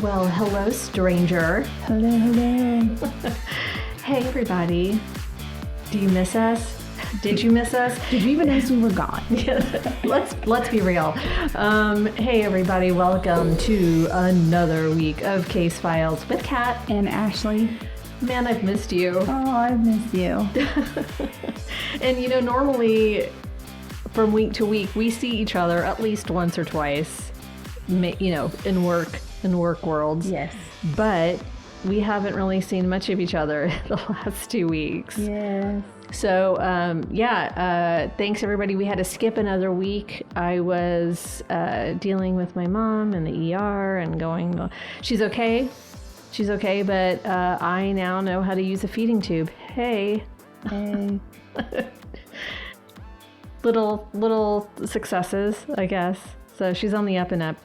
Well, hello, stranger. Hello, hello. Hey, everybody. Do you miss us? Did you miss us? Did you even notice we were gone? Let's be real. Hey, everybody. Welcome to another week of Case Files with Kat And Ashley. Man, I've missed you. Oh, I've missed you. And, you know, normally from week to week, we see each other at least once or twice, you know, in work worlds. Yes. But we haven't really seen much of each other the last 2 weeks. Yes. So, thanks everybody. We had to skip another week. I was dealing with my mom in the ER and going, she's okay, but I now know how to use a feeding tube. Hey. Little successes, I guess. So she's on the up and up.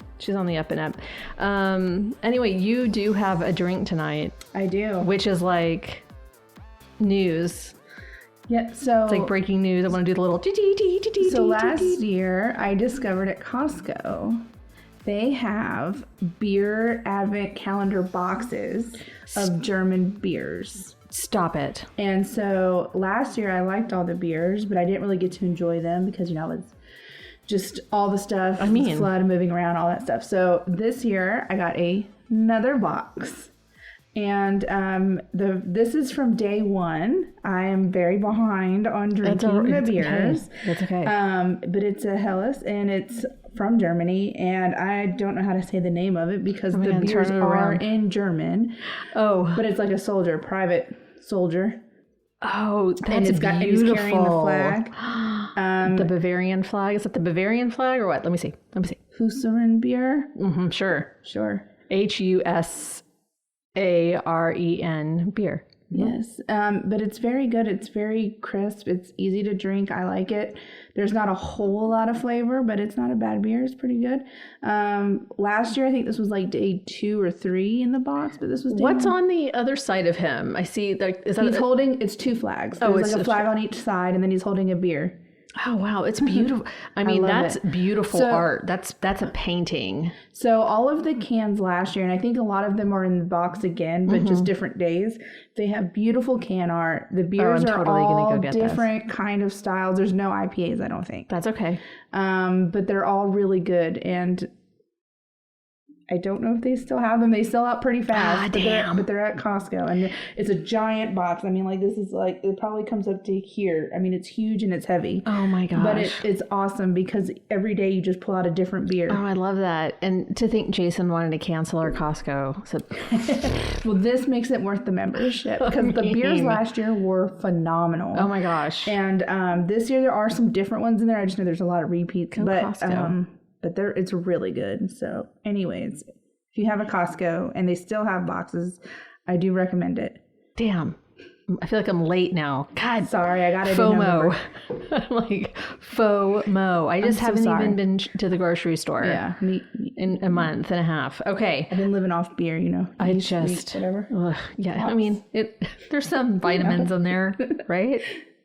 Anyway, you do have a drink tonight. I do. Which is like news. Yeah, so... It's like breaking news. I want to do the little... So last year, I discovered at Costco, they have beer advent calendar boxes of German beers. Stop it. And so last year, I liked all the beers, but I didn't really get to enjoy them because, you know, it's just all the stuff. I mean, flood, moving around, all that stuff. So this year, I got another box. And this is from day one. I am very behind on drinking the beers. Okay. That's okay. But it's a Helles, and it's from Germany, and I don't know how to say the name of it because the beers are in German. Oh. But it's like a private soldier. Oh, that's and it's beautiful. And he's carrying the flag. The Bavarian flag. Is that the Bavarian flag or what? Let me see. Husaren beer? Mm-hmm, sure. Husaren beer. Yes. But it's very good. It's very crisp. It's easy to drink. I like it. There's not a whole lot of flavor, but it's not a bad beer. It's pretty good. Last year, I think this was like day 2 or 3 in the box, but this was day What's 1. on the other side of him? I see. He's holding, it's 2 flags. There's like a flag on each side, and then he's holding a beer. Oh, wow. It's beautiful. I mean, that's beautiful art. That's a painting. So all of the cans last year, and I think a lot of them are in the box again, but just different days, they have beautiful can art. The beers are all different kind of styles. There's no IPAs, I don't think. That's okay. But they're all really good. And I don't know if they still have them. They sell out pretty fast. But they're at Costco. And it's a giant box. I mean, like, this is like, it probably comes up to here. I mean, it's huge and it's heavy. Oh my gosh. But it's awesome because every day you just pull out a different beer. Oh, I love that. And to think Jason wanted to cancel our Costco. So. Well, this makes it worth the membership because the beers last year were phenomenal. Oh my gosh. And this year there are some different ones in there. I just know there's a lot of repeats. But it's really good. So anyways, if you have a Costco and they still have boxes, I do recommend it. Damn. I feel like I'm late now. God. Sorry, I got it FOMO. I'm like, FOMO. I just haven't even been to the grocery store in a month and a half. Okay. I've been living off beer, you know. Whatever. Yeah, I mean, there's some vitamins in there, right?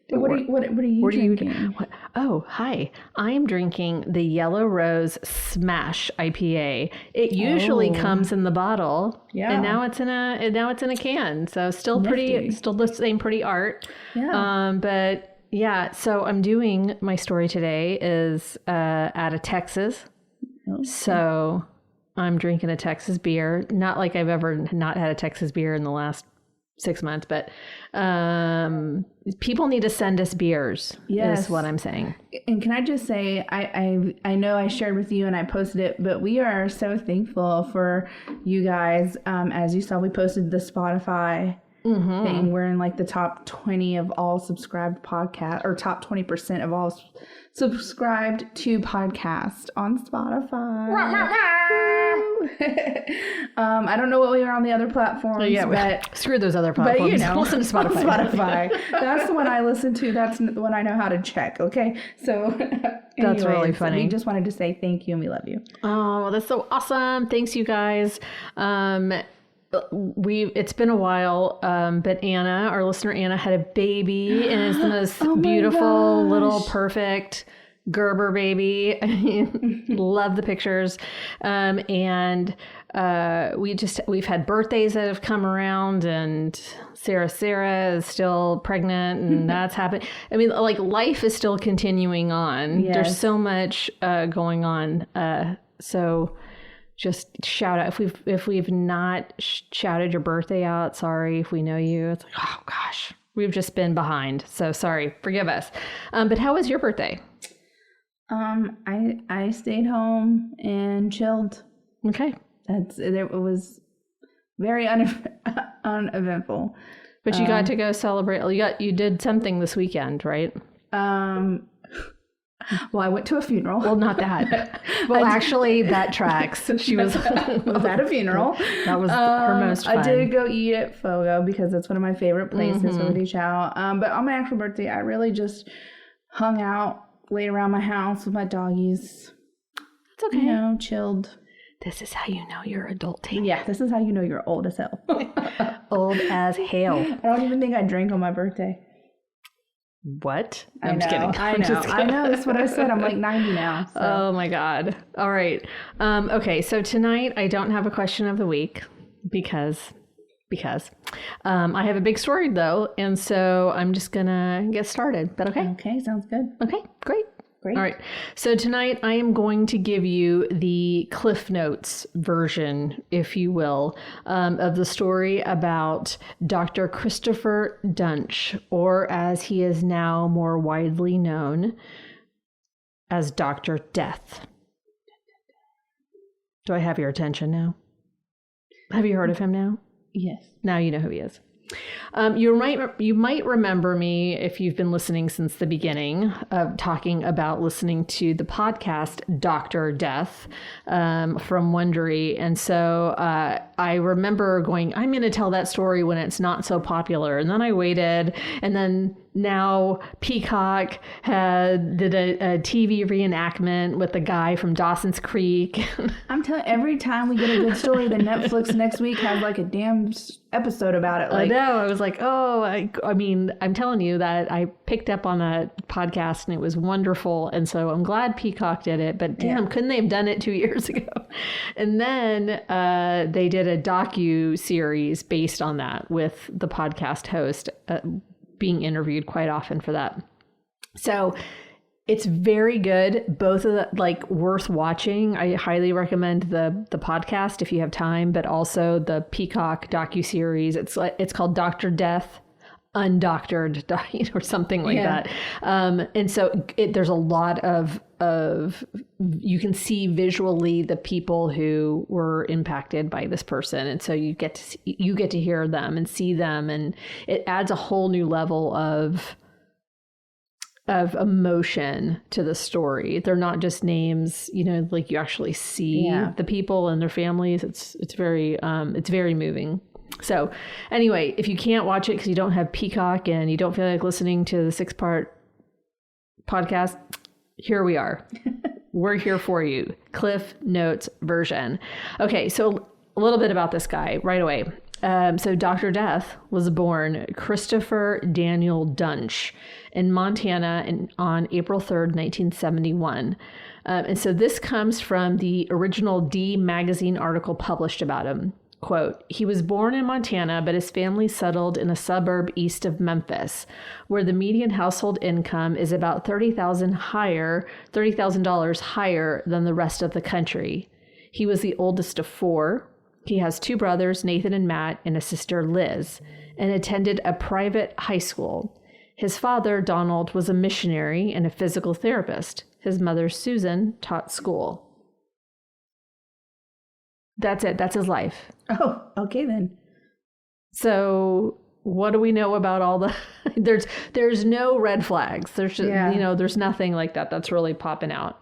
What are you drinking? Oh, hi. I'm drinking the Yellow Rose Smash IPA. It usually comes in the bottle. Yeah. And now it's in a can. So still the same pretty art. Yeah. But yeah, so I'm doing my story today is out of Texas. Okay. So I'm drinking a Texas beer. Not like I've ever not had a Texas beer in the last 6 months, but people need to send us beers. Yes, is what I'm saying. And can I just say, I know I shared with you and I posted it, but we are so thankful for you guys. As you saw, we posted the Spotify thing. We're in like the top 20 of all subscribed podcasts, or top 20% of all subscribed to podcasts on Spotify. I don't know what we are on the other platforms, but screw those other platforms. But, you know, listen to Spotify. That's the one I listen to. That's the one I know how to check. Okay, so that's really funny. We just wanted to say thank you and we love you. Oh, that's so awesome! Thanks, you guys. It's been a while, but Anna, our listener Anna, had a baby, and it's the most beautiful little perfect Gerber baby. Love the pictures. And we've had birthdays that have come around, and Sarah is still pregnant, and that's happening. I mean, like, life is still continuing on. Yes. There's so much going on. So just shout out if we've not shouted your birthday out. Sorry if we know you. It's like, oh gosh, we've just been behind. So sorry, forgive us. But how was your birthday? I stayed home and chilled. Okay. It was very uneventful. But you got to go celebrate. You did something this weekend, right? Well, I went to a funeral. Well, not that. Well, actually, that tracks. She was at a funeral. That was her most fun. I did go eat at Fogo because that's one of my favorite places for the chow. But on my actual birthday, I really just hung out, laid around my house with my doggies. It's okay. You know, chilled. This is how you know you're adulting. Yeah, this is how you know you're old as hell. Old as hell. I don't even think I drank on my birthday. What? I'm just kidding. I know. That's what I said. I'm like 90 now. So. Oh my God. All right. Okay. So tonight I don't have a question of the week because I have a big story though. And so I'm just going to get started. Is that okay? Okay. Sounds good. Okay. Great. Great. All right. So tonight I am going to give you the Cliff Notes version, if you will, of the story about Dr. Christopher Duntsch, or as he is now more widely known as Dr. Death. Do I have your attention now? Have you heard of him now? Yes. Now you know who he is. You might remember me if you've been listening since the beginning of talking about listening to the podcast Dr. Death from Wondery. And so I remember going, I'm going to tell that story when it's not so popular. And then I waited, and then now Peacock did a TV reenactment with the guy from Dawson's Creek. I'm telling you, every time we get a good story, then Netflix next week has like a damn episode about it. Like, I know. I was like, oh, I mean, I'm telling you that I picked up on a podcast and it was wonderful. And so I'm glad Peacock did it. But damn, couldn't they have done it 2 years ago? And then they did a docu-series based on that with the podcast host being interviewed quite often for that. So it's very good. Both of the, like, worth watching. I highly recommend the podcast if you have time, but also the Peacock docuseries. It's called Dr. Death Undoctored, or something like that. And so there's a lot of you can see visually the people who were impacted by this person, and so you get to hear them and see them, and it adds a whole new level of emotion to the story. They're not just names, like you actually see the people and their families. It's very moving. So anyway, if you can't watch it because you don't have Peacock and you don't feel like listening to the 6-part podcast, here we are. We're here for you. Cliff Notes version. Okay, so a little bit about this guy right away. So Dr. Death was born Christopher Daniel Duntsch in Montana on April 3rd, 1971. And so this comes from the original D magazine article published about him. Quote, he was born in Montana, but his family settled in a suburb east of Memphis, where the median household income is about $30,000 higher than the rest of the country. He was the oldest of 4. He has 2 brothers, Nathan and Matt, and a sister, Liz, and attended a private high school. His father, Donald, was a missionary and a physical therapist. His mother, Susan, taught school. That's it. That's his life. Oh, okay then. So what do we know about all the... there's no red flags. There's just, there's nothing like that that's really popping out.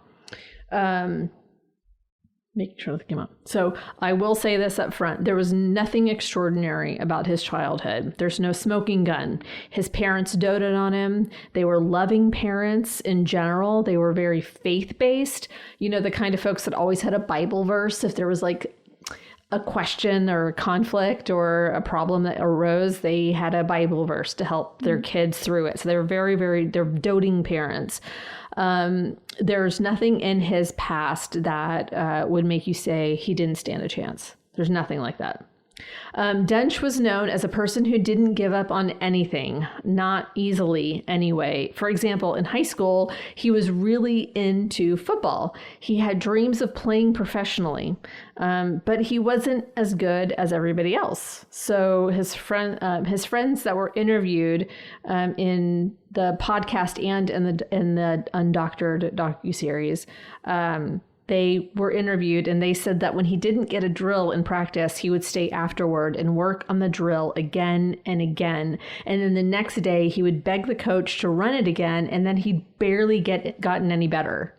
Making sure that came up. So I will say this up front. There was nothing extraordinary about his childhood. There's no smoking gun. His parents doted on him. They were loving parents in general. They were very faith-based. The kind of folks that always had a Bible verse if there was like a question or a conflict or a problem that arose, they had a Bible verse to help their kids through it. So they were they're doting parents. There's nothing in his past that would make you say he didn't stand a chance. There's nothing like that. Duntsch was known as a person who didn't give up on anything, not easily anyway. For example, in high school, he was really into football. He had dreams of playing professionally, but he wasn't as good as everybody else. So his friends that were interviewed in the podcast and in the Undoctored docuseries, they were interviewed and they said that when he didn't get a drill in practice, he would stay afterward and work on the drill again and again. And then the next day he would beg the coach to run it again, and then he'd barely gotten any better.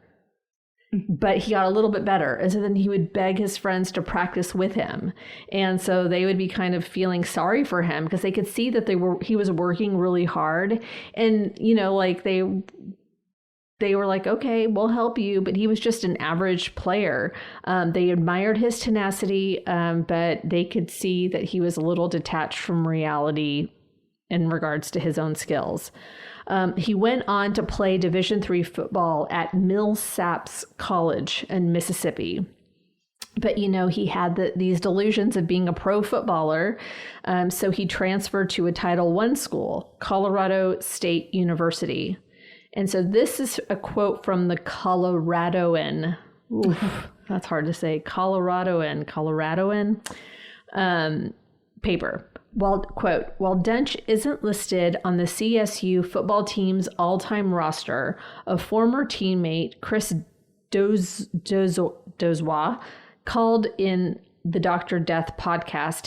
But he got a little bit better. And so then he would beg his friends to practice with him. And so they would be kind of feeling sorry for him because they could see that he was working really hard. And, like they were like, okay, we'll help you. But he was just an average player. They admired his tenacity, but they could see that he was a little detached from reality in regards to his own skills. He went on to play Division III football at Millsaps College in Mississippi. But, he had these delusions of being a pro footballer. So he transferred to a Title I school, Colorado State University. And so this is a quote from the Coloradoan. Oof, that's hard to say. Coloradoan paper. Quote, while Duntsch isn't listed on the CSU football team's all-time roster, a former teammate, Chris Dozois, recalled in the Dr. Death podcast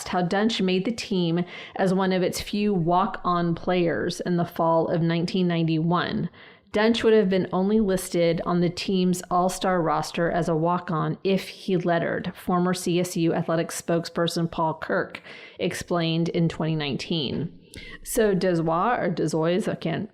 how Duntsch made the team as one of its few walk-on players in the fall of 1991. Duntsch would have been only listed on the team's all-star roster as a walk-on if he lettered, former CSU athletics spokesperson Paul Kirk explained in 2019. So Dozois,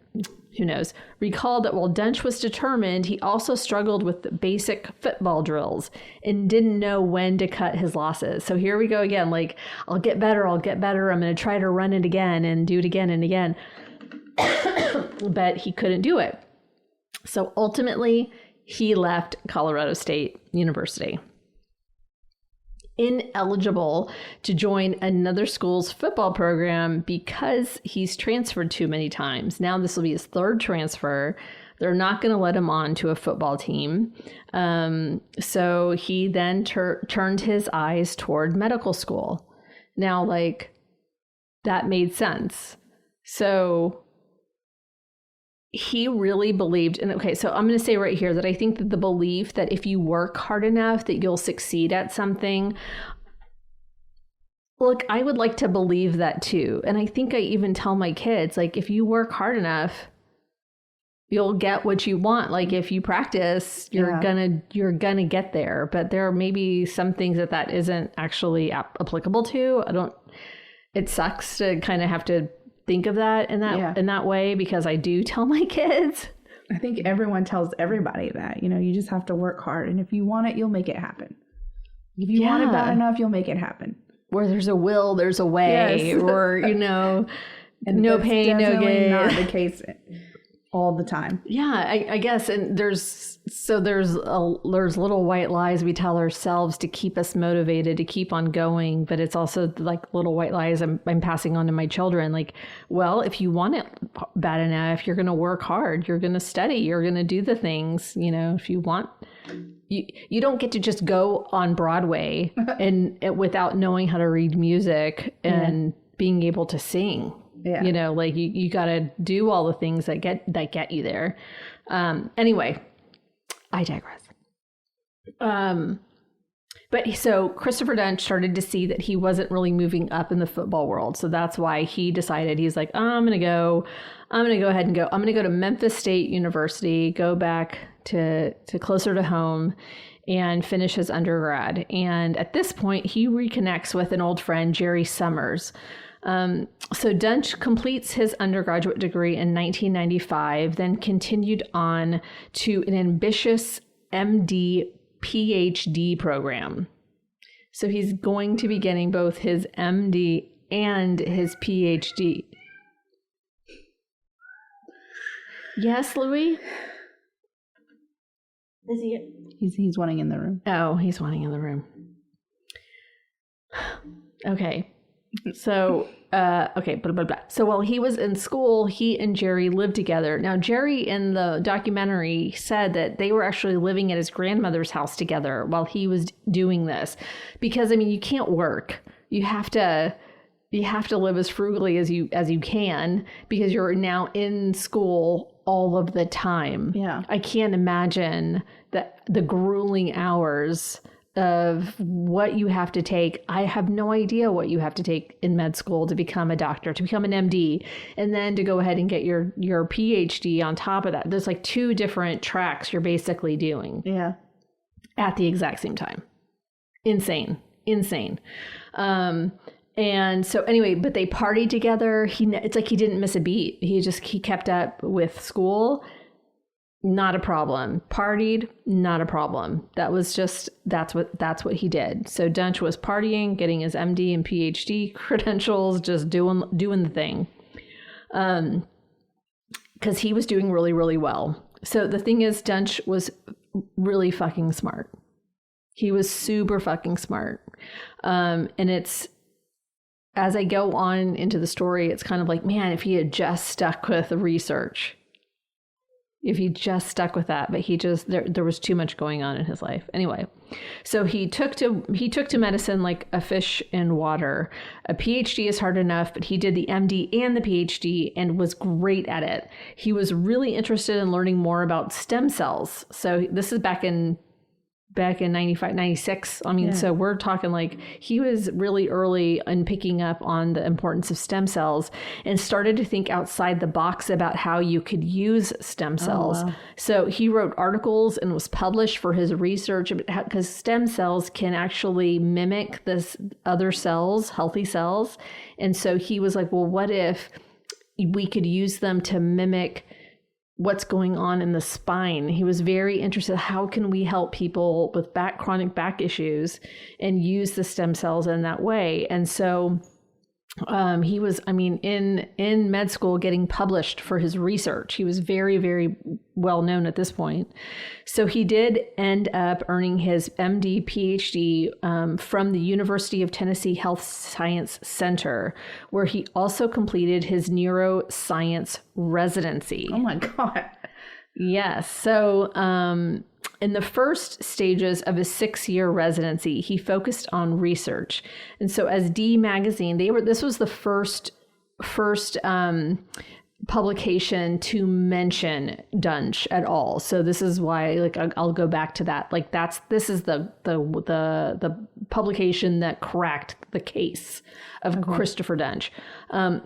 who knows, recalled that while Duntsch was determined, he also struggled with the basic football drills and didn't know when to cut his losses. So here we go again, like, I'll get better. I'm going to try to run it again and do it again and again. But he couldn't do it. So ultimately, he left Colorado State University. Ineligible to join another school's football program because he's transferred too many times. Now this will be his third transfer. They're not going to let him on to a football team. So he then turned his eyes toward medical school. Now, that made sense. So he really believed, and okay, so I'm going to say right here that I think that the belief that if you work hard enough that you'll succeed at something, look, I would like to believe that too. And I think I even tell my kids, if you work hard enough, you'll get what you want. If you practice, you're gonna get there. But there are maybe some things that isn't actually applicable to. It sucks to kind of have to think of that in that way, because I do tell my kids. I think everyone tells everybody that, you just have to work hard. And if you want it, you'll make it happen. If you want it bad enough, you'll make it happen. Where there's a will, there's a way. Yes. Or, and no pain, no gain. Not the case all the time. Yeah, I guess. And there's little white lies we tell ourselves to keep us motivated to keep on going. But it's also little white lies I'm passing on to my children. If you want it bad enough, you're going to work hard. You're going to study. You're going to do the things, if you want. You don't get to just go on Broadway and without knowing how to read music and being able to sing. Yeah. You got to do all the things that get you there. Anyway, I digress. But so Christopher Duntsch started to see that he wasn't really moving up in the football world. So that's why he decided, he's like, I'm going to go ahead and go. I'm going to go to Memphis State University, go back to closer to home and finish his undergrad. And at this point, he reconnects with an old friend, Jerry Summers. So Duntsch completes his undergraduate degree in 1995, then continued on to an ambitious MD PhD program. So he's going to be getting both his MD and his PhD. Yes, Louis? Is he? He's wanting in the room. Oh, he's wanting in the room. Okay. So, blah, blah, blah. So while he was in school, he and Jerry lived together. Now, Jerry in the documentary said that they were actually living at his grandmother's house together while he was doing this. Because, I mean, you can't work. You have to live as frugally as you can because you're now in school all of the time. Yeah. I can't imagine the grueling hours of what you have to take. I have no idea what you have to take in med school to become a doctor, to become an MD, and then to go ahead and get your PhD on top of that. There's like 2 different tracks you're basically doing. Yeah. At the exact same time. Insane. And so anyway, but they partied together. It's like he didn't miss a beat. He kept up with school. Not a problem. Partied, not a problem. That's what he did. So Duntsch was partying, getting his MD and PhD credentials, just doing the thing. Because he was doing really, really well. So the thing is, Duntsch was really fucking smart. He was super fucking smart. And it's, as I go on into the story, it's kind of like, man, if he had just stuck with the research. If he just stuck with that, but there was too much going on in his life. Anyway, so he took to medicine like a fish in water. A PhD is hard enough, but he did the MD and the PhD and was great at it. He was really interested in learning more about stem cells. So this is back in 95, 96. I mean, yeah. So we're talking like he was really early in picking up on the importance of stem cells and started to think outside the box about how you could use stem cells. Oh, wow. So he wrote articles and was published for his research because stem cells can actually mimic this other cells, healthy cells. And so he was like, well, what if we could use them to mimic what's going on in the spine? He was very interested. How can we help people with chronic back issues and use the stem cells in that way? And so he was, in med school getting published for his research. He was very, very well known at this point. So he did end up earning his MD, PhD from the University of Tennessee Health Science Center, where he also completed his neuroscience residency. Oh my God. Yes. So in the first stages of his 6-year residency, he focused on research. And so as D Magazine, this was the first publication to mention Duntsch at all. So this is why, like, I'll go back to that. Like this is the publication that cracked the case of Christopher Duntsch.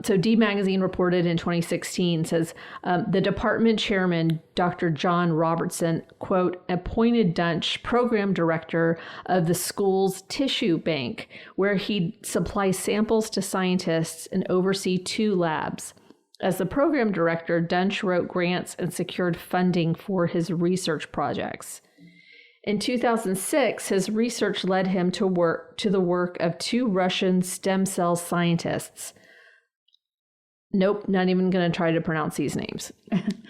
So D Magazine reported in 2016, says the department chairman, Dr. John Robertson, quote, appointed Duntsch program director of the school's tissue bank, where he'd supply samples to scientists and oversee 2 labs. As the program director, Duntsch wrote grants and secured funding for his research projects. In 2006, his research led him to the work of 2 Russian stem cell scientists. Nope, not even going to try to pronounce these names.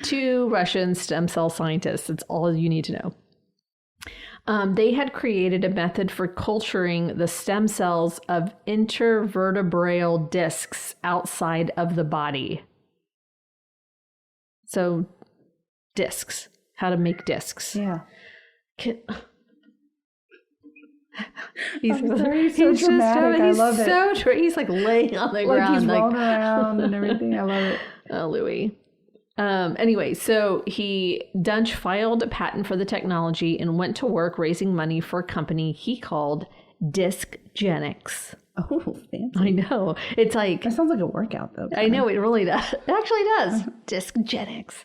2 Russian stem cell scientists. That's all you need to know. They had created a method for culturing the stem cells of intervertebral discs outside of the body. So, discs. How to make discs. Yeah. He's so dramatic. I love it. He's like laying on the ground. He's rolling around and everything. I love it. Oh, Louis. Anyway, so Duntsch filed a patent for the technology and went to work raising money for a company he called Discgenics. Oh, fancy. I know. It's like... That sounds like a workout, though. I know, it really does. It actually does. Discgenics.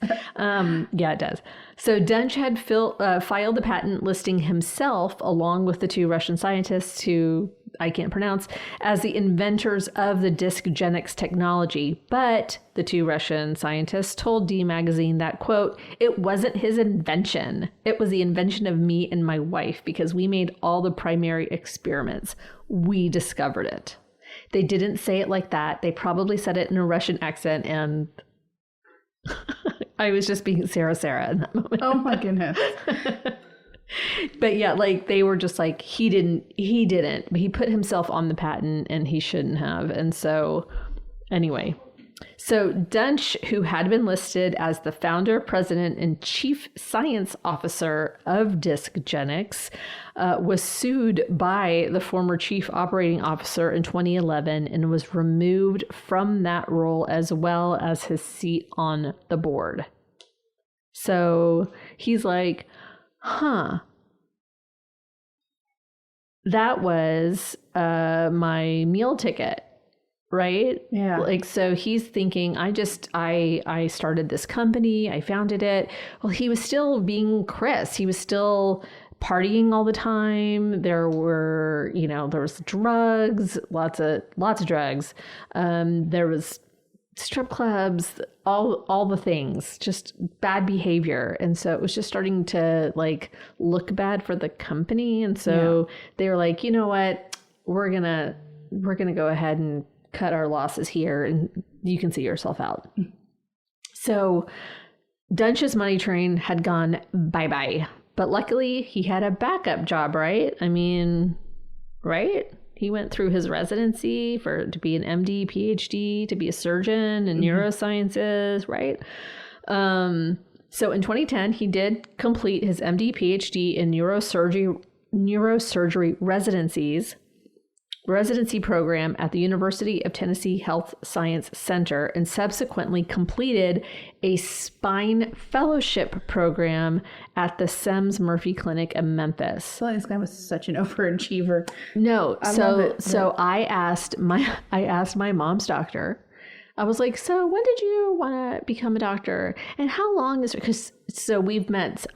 Yeah, it does. So Duntsch had filed the patent listing himself along with the 2 Russian scientists who I can't pronounce, as the inventors of the discgenics technology. But the two Russian scientists told D Magazine that, quote, it wasn't his invention. It was the invention of me and my wife because we made all the primary experiments. We discovered it. They didn't say it like that. They probably said it in a Russian accent, and I was just being Sarah in that moment. Oh my goodness. But yeah, like they were just like, he didn't, but he put himself on the patent and he shouldn't have. And so anyway, so Duntsch, who had been listed as the founder, president, and chief science officer of discgenics, was sued by the former chief operating officer in 2011 and was removed from that role as well as his seat on the board. So he's like, that was my meal ticket, right? Yeah. Like, so he's thinking, I started this company, I founded it. Well, he was still being Chris. He was still partying all the time. There were, there was drugs, lots of drugs. There was strip clubs, all the things, just bad behavior. And so it was just starting to like look bad for the company. And so they were like, you know what, we're gonna go ahead and cut our losses here and you can see yourself out. So Duntsch's money train had gone bye-bye, but luckily he had a backup job, right? I mean, right? He went through his residency to be an MD, PhD, to be a surgeon in neurosciences, right? So in 2010, he did complete his MD, PhD in neurosurgery residency program at the University of Tennessee Health Science Center and subsequently completed a spine fellowship program at the Semmes Murphy Clinic in Memphis. I feel like this guy was such an overachiever. No, so I asked my mom's doctor. I was like, so when did you want to become a doctor? And how long is it? Because I've met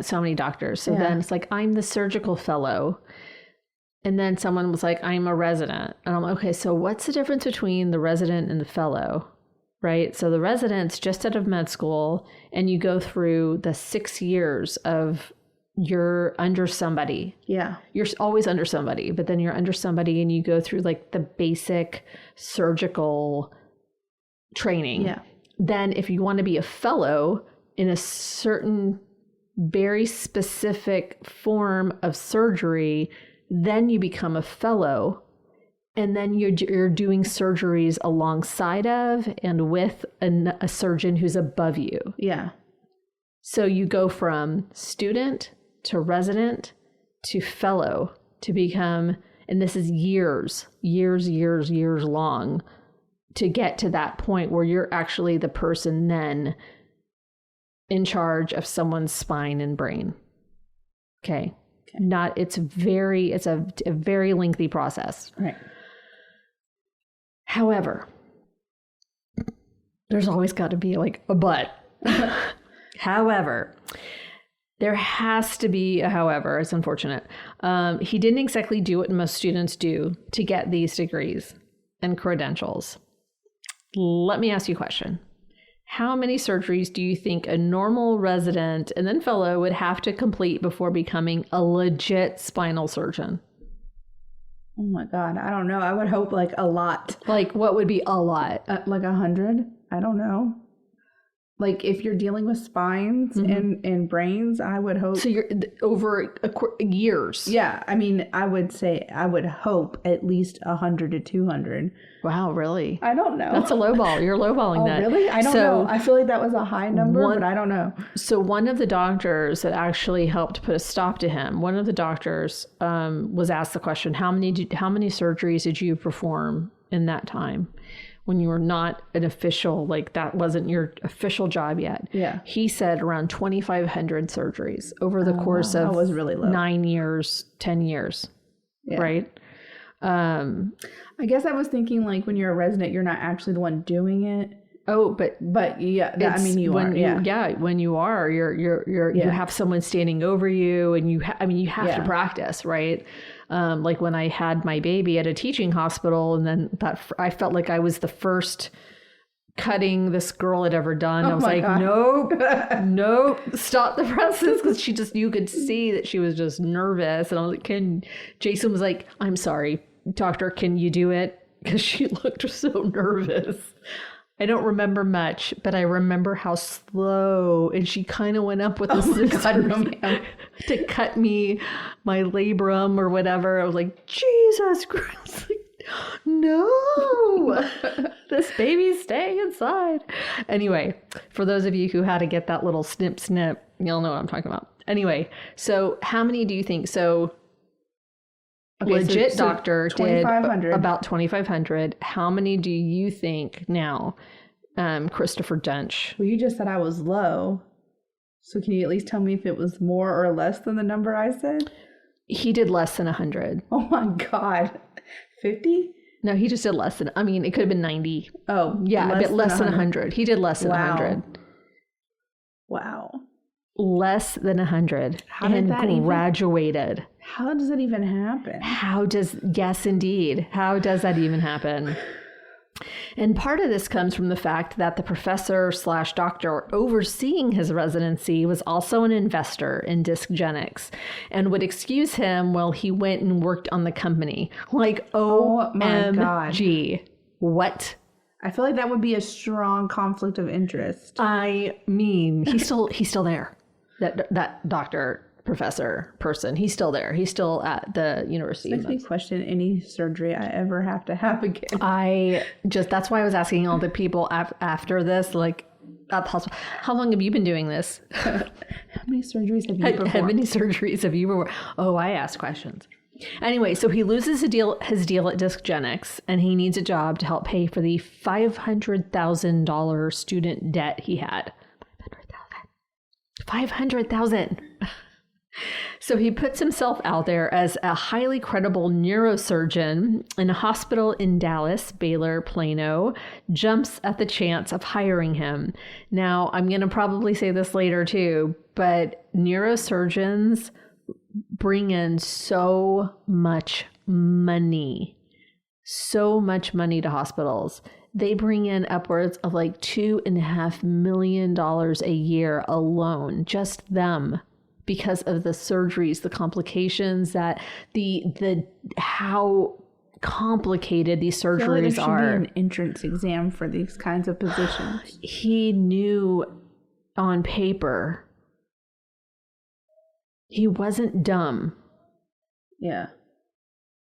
so many doctors. So then it's like, I'm the surgical fellow. And then someone was like, I'm a resident. And I'm like, okay, so what's the difference between the resident and the fellow, right? So the resident's just out of med school and you go through the 6 years of you're under somebody. Yeah. You're always under somebody, but then you're under somebody and you go through like the basic surgical training. Yeah. Then if you want to be a fellow in a certain very specific form of surgery, then you become a fellow, and then you're doing surgeries alongside of and with a surgeon who's above you. Yeah. So you go from student to resident to fellow to become, and this is years long to get to that point where you're actually the person then in charge of someone's spine and brain. Okay. It's a very lengthy process. Right. However, there's always got to be like a but. However, there has to be a however. It's unfortunate. He didn't exactly do what most students do to get these degrees and credentials. Let me ask you a question. How many surgeries do you think a normal resident and then fellow would have to complete before becoming a legit spinal surgeon? Oh my God. I don't know. I would hope like a lot. Like what would be a lot? Like 100? I don't know. Like if you're dealing with spines and brains, I would hope. So you're over years. Yeah. I mean, I would hope at least 100 to 200. Wow, really? I don't know. That's a low ball. You're lowballing that. Really? I don't know. I feel like that was a high number, but I don't know. So one of the doctors that actually helped put a stop to him, one of the doctors was asked the question, how many surgeries did you perform in that time? When you were not an official, like that wasn't your official job yet. Yeah. He said around 2,500 surgeries over the course of was really low. 9 years, 10 years, right? I guess I was thinking like when you're a resident, you're not actually the one doing it. Oh, but yeah, I mean, you when are. When you are, you have someone standing over you, and you have to practice, right? Like when I had my baby at a teaching hospital, and then I felt like I was the first cutting this girl had ever done. I was like, nope, stop the presses, because you could see that she was just nervous. And I was like, Jason was like, I'm sorry, doctor, can you do it? Because she looked so nervous. I don't remember much, but I remember how slow, and she kind of went up with the scissors to cut me my labrum or whatever. I was like, Jesus Christ, no, this baby's staying inside. Anyway, for those of you who had to get that little snip, you'll know what I'm talking about. Anyway, so how many do you think? So legit doctor did about 2,500. How many do you think now, Christopher Duntsch? Well, you just said I was low. So can you at least tell me if it was more or less than the number I said? He did less than 100. Oh my God. 50? No, he just did less than, it could have been 90. Oh, yeah, a bit less than 100. He did less than 100. Wow. Less than 100. How did that graduated. How does it even happen? Yes, indeed. How does that even happen? And part of this comes from the fact that the professor/doctor overseeing his residency was also an investor in Discgenics and would excuse him while he went and worked on the company. Like, oh my God. What? I feel like that would be a strong conflict of interest. I mean, he's still there. That doctor, professor person, he's still there. He's still at the university. Makes me question any surgery I ever have to have again. That's why I was asking all the people after this, like at the hospital, how long have you been doing this? How many surgeries have you performed? How many surgeries have you performed? Oh, I asked questions. Anyway, so he loses his deal at Discgenics, and he needs a job to help pay for the $500,000 student debt he had. $500,000. So he puts himself out there as a highly credible neurosurgeon in a hospital in Dallas, Baylor, Plano, jumps at the chance of hiring him. Now, I'm going to probably say this later too, but neurosurgeons bring in so much money to hospitals. They bring in upwards of like $2.5 million a year alone, just them, because of the surgeries, the complications, that how complicated these surgeries are. There should be an entrance exam for these kinds of positions. He knew on paper. He wasn't dumb. Yeah.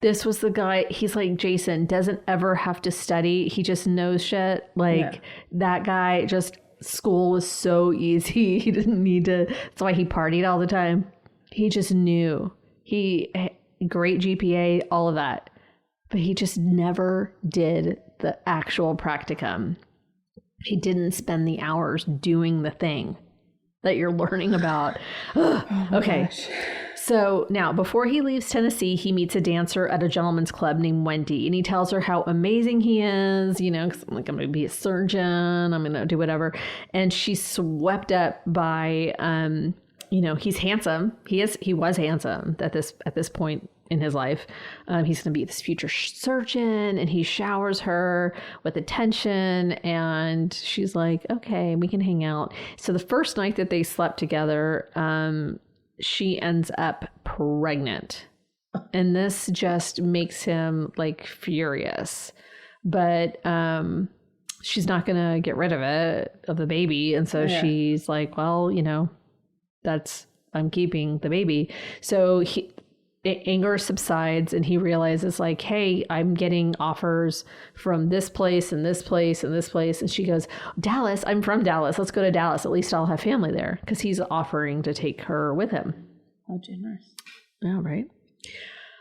This was the guy, he's like Jason, doesn't ever have to study. He just knows shit. That guy, just school was so easy. He didn't need to. That's why he partied all the time. He just knew. Great GPA, all of that. But he just never did the actual practicum. He didn't spend the hours doing the thing that you're learning about. Okay. Gosh. So now, before he leaves Tennessee, he meets a dancer at a gentleman's club named Wendy, and he tells her how amazing he is, because I'm going to be a surgeon, I'm going to do whatever. And she's swept up by, he's handsome. He was handsome at this point in his life. He's going to be this future surgeon, and he showers her with attention, and she's like, okay, we can hang out. So the first night that they slept together, she ends up pregnant, and this just makes him like furious, but she's not gonna get rid of the baby, and so she's like, well, I'm keeping the baby. So anger subsides, and he realizes like, hey, I'm getting offers from this place and this place and this place. And she goes, Dallas, I'm from Dallas. Let's go to Dallas. At least I'll have family there, because he's offering to take her with him. How generous. Oh, right.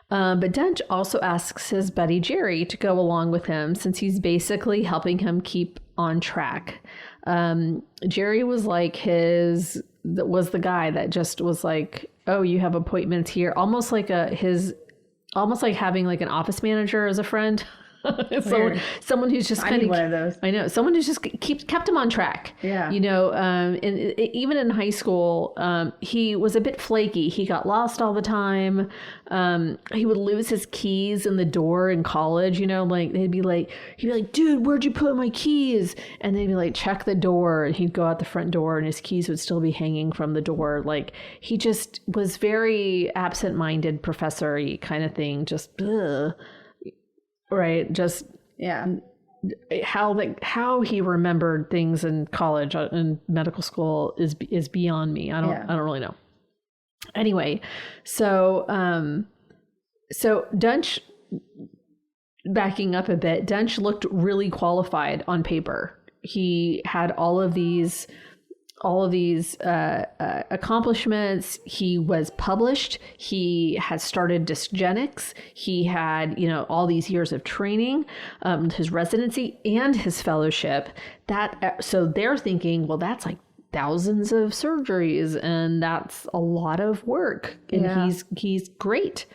But Duntsch also asks his buddy Jerry to go along with him, since he's basically helping him keep on track. Jerry was like was the guy that just was like, oh, you have appointments here. Almost like having like an office manager as a friend. someone who's just kind of one of those. I know, someone who's just kept him on track. Yeah. You know, even in high school, he was a bit flaky. He got lost all the time. He would lose his keys in the door in college. You know, like he'd be like, dude, where'd you put my keys? And they'd be like, check the door. And he'd go out the front door, and his keys would still be hanging from the door. Like he just was very absent-minded, professor-y kind of thing. Just. Ugh. Right. Just how he remembered things in college and medical school is beyond me. I don't really know. Anyway, so Duntsch, backing up a bit, Duntsch looked really qualified on paper. He had all of these accomplishments. He was published. He had started dysgenics. He had, all these years of training, his residency and his fellowship. So they're thinking, well, that's like thousands of surgeries, and that's a lot of work. And he's great.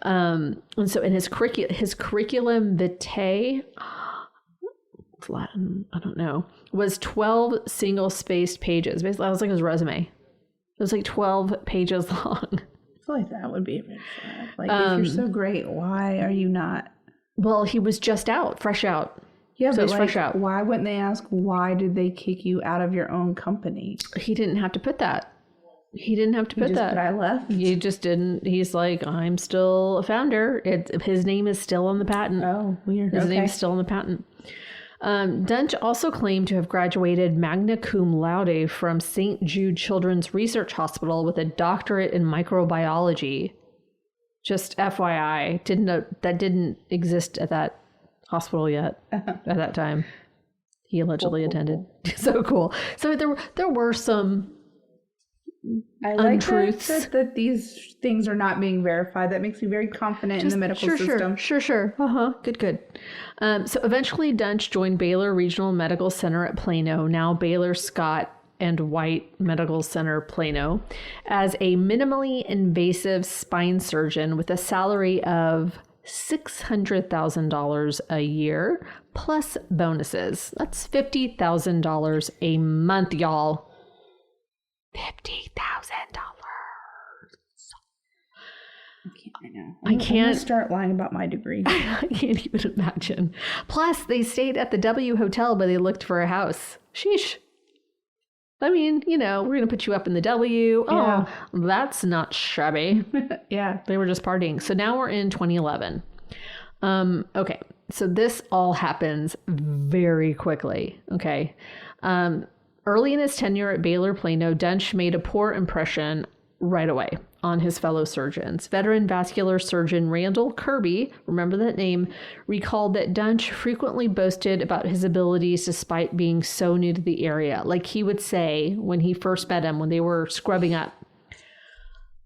And so in his curriculum vitae, Latin, I don't know, was 12 single-spaced pages. Basically, that was like his resume. It was like 12 pages long. I feel like that would be a bit sad. Like, if you're so great, why are you not? Well, he was just fresh out. Yeah, so but he's fresh out. Why wouldn't they ask, why did they kick you out of your own company? He didn't have to put that. He didn't have to put that. But I left. He just didn't. He's like, I'm still a founder. His name is still on the patent. Oh, weird. His name is still on the patent. Duntsch also claimed to have graduated magna cum laude from St. Jude Children's Research Hospital with a doctorate in microbiology. Just FYI, that didn't exist at that hospital yet at that time. He allegedly attended. So cool. So there were some untruths. That these things are not being verified. That makes me very confident in the medical system. Sure. Good. So eventually Duntsch joined Baylor Regional Medical Center at Plano, now Baylor Scott and White Medical Center, Plano, as a minimally invasive spine surgeon with a salary of $600,000 a year plus bonuses. That's $50,000 a month, y'all. $50,000. I know. I can't start lying about my degree. I can't even imagine. Plus, they stayed at the W Hotel, but they looked for a house. Sheesh. I mean, we're going to put you up in the W. Yeah. Oh, that's not shabby. Yeah. They were just partying. So now we're in 2011. Okay. So this all happens very quickly. Okay. Early in his tenure at Baylor Plano, Duntsch made a poor impression right away on his fellow surgeons. Veteran vascular surgeon Randall Kirby, remember that name, recalled that Duntsch frequently boasted about his abilities despite being so new to the area. Like he would say when he first met him, when they were scrubbing up,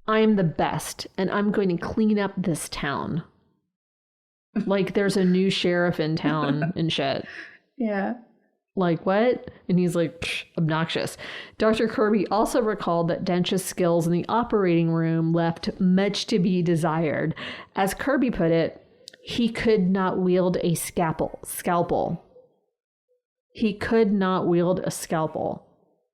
I'm the best and I'm going to clean up this town. Like there's a new sheriff in town and shit. Yeah. Like, what? And he's like, obnoxious. Dr. Kirby also recalled that Duntsch's skills in the operating room left much to be desired. As Kirby put it, he could not wield a scalpel. He could not wield a scalpel.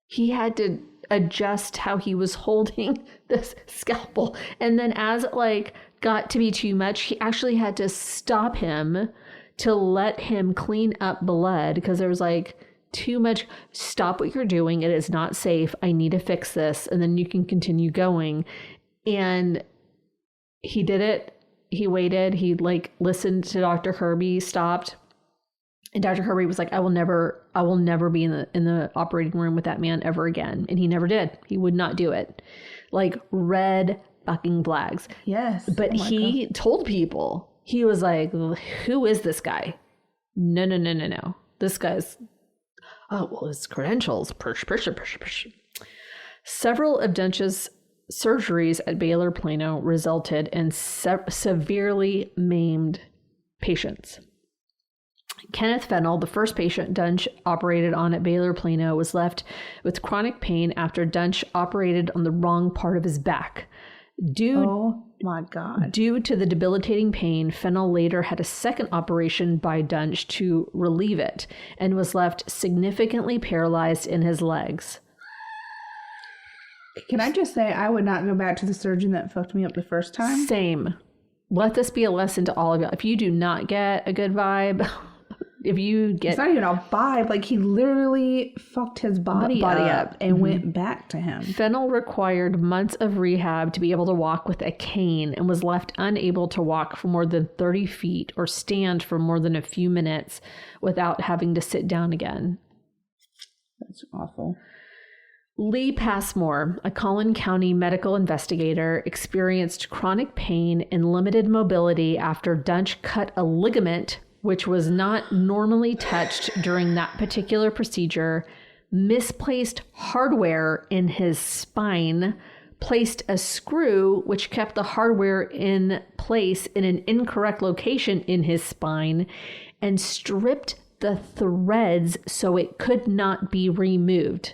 He had to adjust how he was holding this scalpel. And then as it got to be too much, he actually had to stop him to let him clean up blood because there was too much. Stop what you're doing. It is not safe. I need to fix this. And then you can continue going. And he did it. He waited. He listened to Dr. Kirby, stopped. And Dr. Kirby was like, I will never be in the operating room with that man ever again. And he never did. He would not do it. Red fucking flags. Yes. But he told people. He was like, who is this guy? No. This guy's, his credentials. Several of Duntsch's surgeries at Baylor Plano resulted in severely maimed patients. Kenneth Fennell, the first patient Duntsch operated on at Baylor Plano, was left with chronic pain after Duntsch operated on the wrong part of his back. Dude. Oh my God. Due to the debilitating pain, Fennell later had a second operation by Duntsch to relieve it and was left significantly paralyzed in his legs. Can I just say, I would not go back to the surgeon that fucked me up the first time? Same. Let this be a lesson to all of you. If you do not get a good vibe, if you get... It's not even a vibe. Like, he literally fucked his body up and went back to him. Fennell required months of rehab to be able to walk with a cane and was left unable to walk for more than 30 feet or stand for more than a few minutes without having to sit down again. That's awful. Lee Passmore, a Collin County medical investigator, experienced chronic pain and limited mobility after Duntsch cut a ligament which was not normally touched during that particular procedure, misplaced hardware in his spine, placed a screw which kept the hardware in place in an incorrect location in his spine, and stripped the threads so it could not be removed.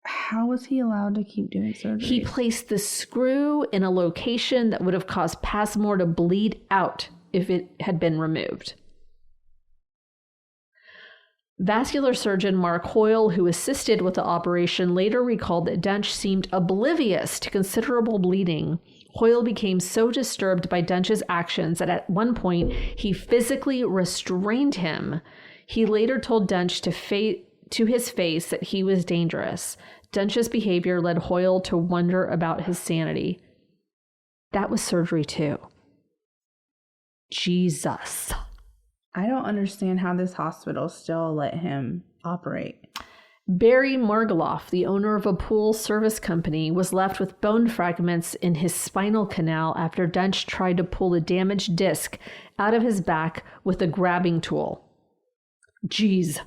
How was he allowed to keep doing surgery? He placed the screw in a location that would have caused Passmore to bleed out if it had been removed. Vascular surgeon Mark Hoyle, who assisted with the operation, later recalled that Duntsch seemed oblivious to considerable bleeding. Hoyle became so disturbed by Duntsch's actions that at one point he physically restrained him. He later told Duntsch to his face that he was dangerous. Duntsch's behavior led Hoyle to wonder about his sanity. That was surgery too. Jesus. I don't understand how this hospital still let him operate. Barry Margoloff, the owner of a pool service company, was left with bone fragments in his spinal canal after Duntsch tried to pull a damaged disc out of his back with a grabbing tool. Jeez.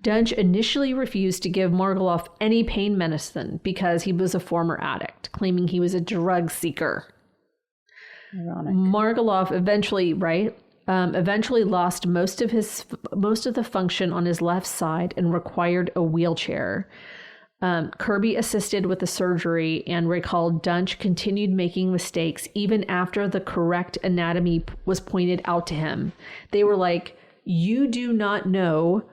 Duntsch initially refused to give Margoloff any pain medicine because he was a former addict, claiming he was a drug seeker. Ironic. Margoloff eventually lost most of the function on his left side and required a wheelchair. Kirby assisted with the surgery and recalled Duntsch continued making mistakes even after the correct anatomy was pointed out to him. They were like, "You do not know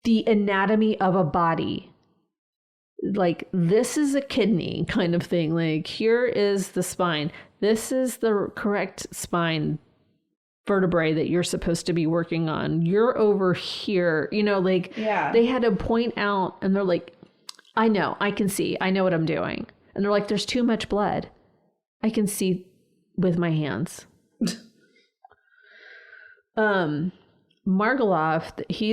the anatomy of a body. Like, this is a kidney kind of thing. Like, here is the spine. This is the correct spine vertebrae that you're supposed to be working on. You're over here." You know, like, They had to point out, and they're like, "I know, I can see. I know what I'm doing." And they're like, "There's too much blood. I can see with my hands." Margoloff, he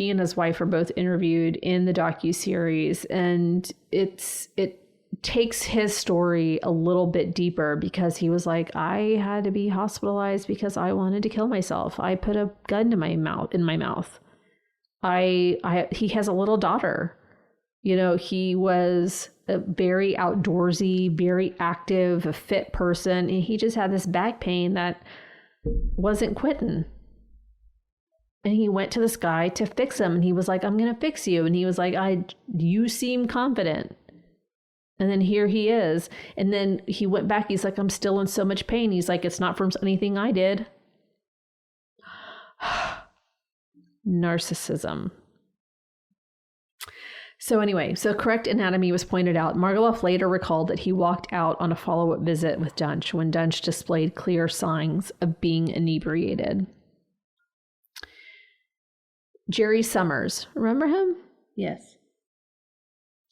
and his wife are both interviewed in the docuseries, and it takes his story a little bit deeper because he was like, "I had to be hospitalized because I wanted to kill myself. I put a gun in my mouth. He has a little daughter. You know, he was a very outdoorsy, very active, a fit person, and he just had this back pain that wasn't quitting. And he went to this guy to fix him, and he was like, "I'm going to fix you." And he was like, "You seem confident." And then here he is. And then he went back. He's like, "I'm still in so much pain." He's like, "It's not from anything I did." Narcissism. So anyway, correct anatomy was pointed out. Margoloff later recalled that he walked out on a follow-up visit with Duntsch when Duntsch displayed clear signs of being inebriated. Jerry Summers, remember him? Yes.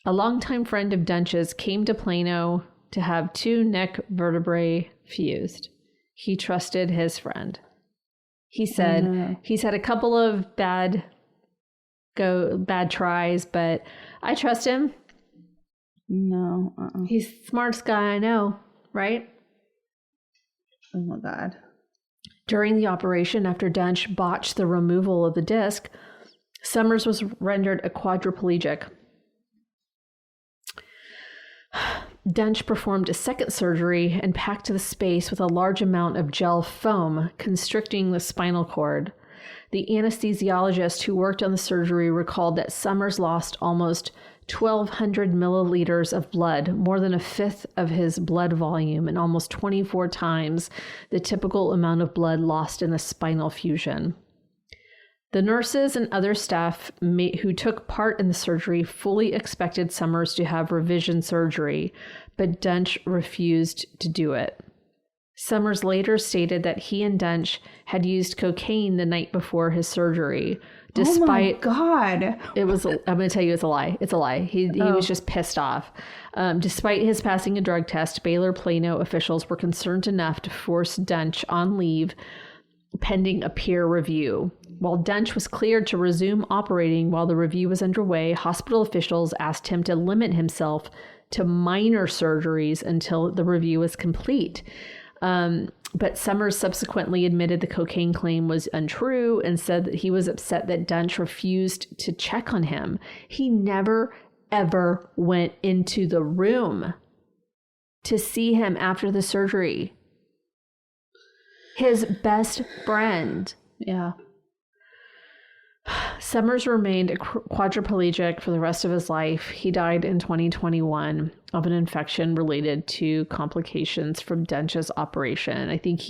A longtime friend of Duntsch's came to Plano to have 2 neck vertebrae fused. He trusted his friend. He said he's had a couple of bad tries, but I trust him. No. He's the smartest guy I know, right? Oh my God. During the operation, after Duntsch botched the removal of the disc, Summers was rendered a quadriplegic. Duntsch performed a second surgery and packed the space with a large amount of gel foam, constricting the spinal cord. The anesthesiologist who worked on the surgery recalled that Summers lost almost 1,200 milliliters of blood, more than a fifth of his blood volume, and almost 24 times the typical amount of blood lost in a spinal fusion. The nurses and other staff who took part in the surgery fully expected Summers to have revision surgery, but Duntsch refused to do it. Summers later stated that he and Duntsch had used cocaine the night before his surgery. Despite, oh my God. I'm going to tell you it's a lie. It's a lie. He was just pissed off. Despite his passing a drug test, Baylor Plano officials were concerned enough to force Duntsch on leave pending a peer review. While Duntsch was cleared to resume operating while the review was underway, hospital officials asked him to limit himself to minor surgeries until the review was complete. But Summers subsequently admitted the cocaine claim was untrue and said that he was upset that Duntsch refused to check on him. He never, ever went into the room to see him after the surgery. His best friend. Yeah. Summers remained quadriplegic for the rest of his life. He died in 2021 of an infection related to complications from Duntsch's operation. I think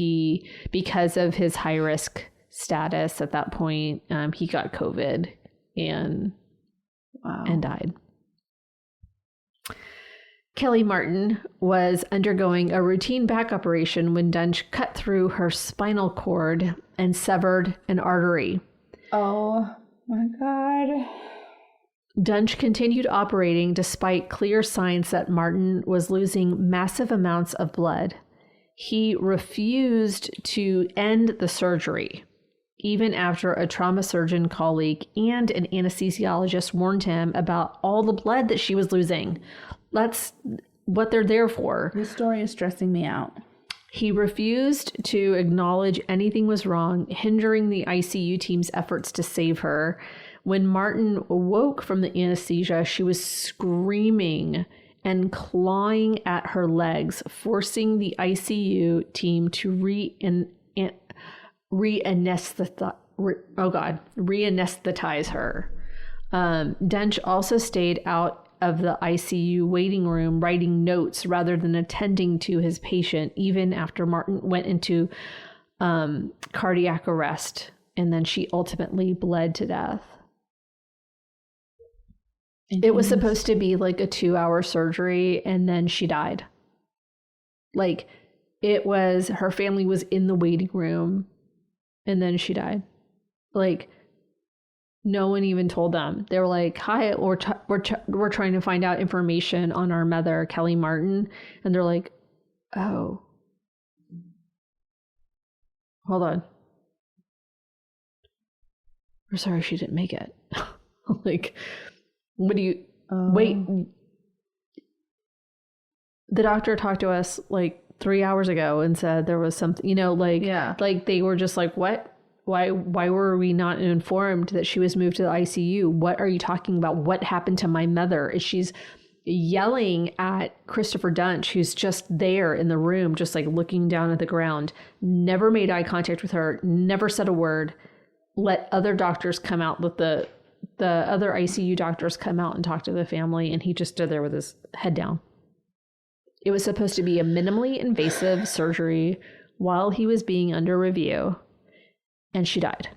because of his high risk status at that point, he got COVID and died. Kelly Martin was undergoing a routine back operation when Duntsch cut through her spinal cord and severed an artery. Oh my God. Duntsch continued operating despite clear signs that Martin was losing massive amounts of blood. He refused to end the surgery, even after a trauma surgeon colleague and an anesthesiologist warned him about all the blood that she was losing. That's what they're there for. This story is stressing me out. He refused to acknowledge anything was wrong, hindering the ICU team's efforts to save her. When Martin awoke from the anesthesia, she was screaming and clawing at her legs, forcing the ICU team to re-anesthetize her. Duntsch also stayed out of the ICU waiting room writing notes rather than attending to his patient, even after Martin went into cardiac arrest, and then she ultimately bled to death. It was supposed to be like a 2-hour surgery, and then she died. Like, her family was in the waiting room, and then she died. Like, no one even told them. They were like, hi, we're trying to find out information on our mother, Kelly Martin. And they're like, oh, hold on. We're sorry she didn't make it. Like, what do you, wait. The doctor talked to us like 3 hours ago and said there was something, like they were just like, what? Why were we not informed that she was moved to the ICU? What are you talking about? What happened to my mother? She's yelling at Christopher Duntsch, who's just there in the room, just like looking down at the ground, never made eye contact with her, never said a word, let other doctors come out, let the other ICU doctors come out and talk to the family, and he just stood there with his head down. It was supposed to be a minimally invasive surgery while he was being under review. And she died.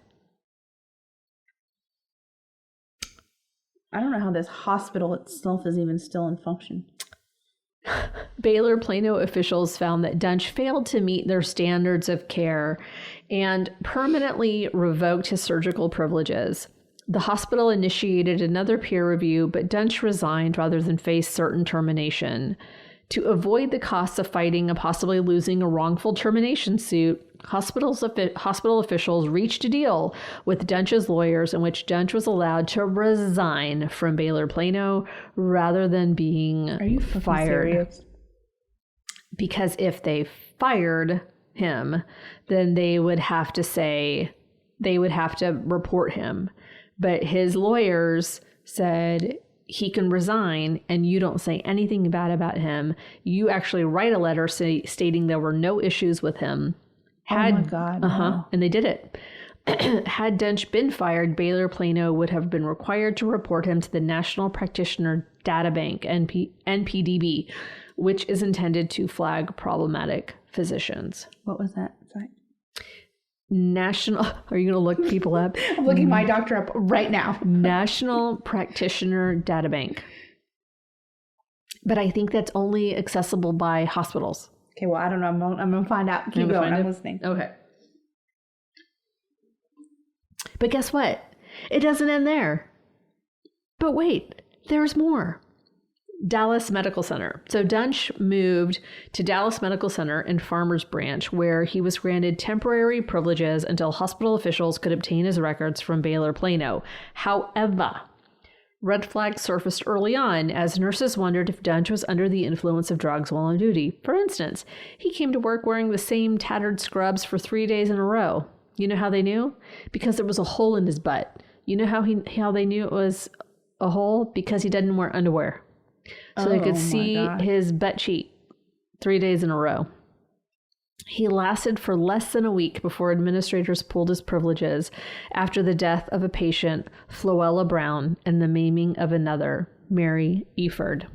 I don't know how this hospital itself is even still in function. Baylor Plano officials found that Duntsch failed to meet their standards of care and permanently revoked his surgical privileges. The hospital initiated another peer review, but Duntsch resigned rather than face certain termination. To avoid the costs of fighting and possibly losing a wrongful termination suit, hospital officials reached a deal with Duntsch's lawyers in which Duntsch was allowed to resign from Baylor Plano rather than being fired. Serious? Because if they fired him, then they would have to report him. But his lawyers said, he can resign and you don't say anything bad about him. You actually write a letter stating there were no issues with him. Oh my God. No. And they did it. Had Duntsch been fired, Baylor Plano would have been required to report him to the National Practitioner Data Bank, NPDB, which is intended to flag problematic physicians. What was that? Sorry. National, are you going to look people up? I'm looking my doctor up right now. National Practitioner Data Bank. But I think that's only accessible by hospitals. Okay, well, I don't know. I'm going to find out. Keep going. I'm listening. Okay. But guess what? It doesn't end there. But wait, there's more. Dallas Medical Center. So Duntsch moved to Dallas Medical Center in Farmers Branch, where he was granted temporary privileges until hospital officials could obtain his records from Baylor Plano. However, red flags surfaced early on as nurses wondered if Duntsch was under the influence of drugs while on duty. For instance, he came to work wearing the same tattered scrubs for 3 days in a row. You know how they knew? Because there was a hole in his butt. You know how they knew it was a hole? Because he didn't wear underwear. So they could see his butt cheek 3 days in a row. He lasted for less than a week before administrators pulled his privileges after the death of a patient, Floella Brown, and the maiming of another, Mary Eford.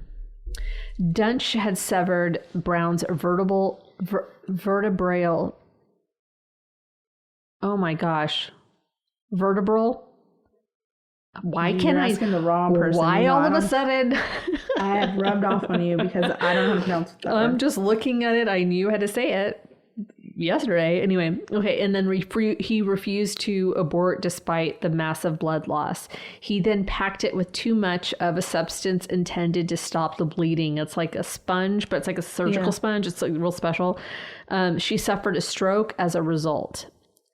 Duntsch had severed Brown's vertebral. Oh my gosh. Vertebral. Why can't I? Asking the wrong person. Why all of a sudden? I have rubbed off on you because I don't know how to pronounce it. I'm just looking at it. I knew how to say it yesterday. Anyway, okay. And then he refused to abort despite the massive blood loss. He then packed it with too much of a substance intended to stop the bleeding. It's like a sponge, but it's like a surgical sponge. It's like real special. She suffered a stroke as a result.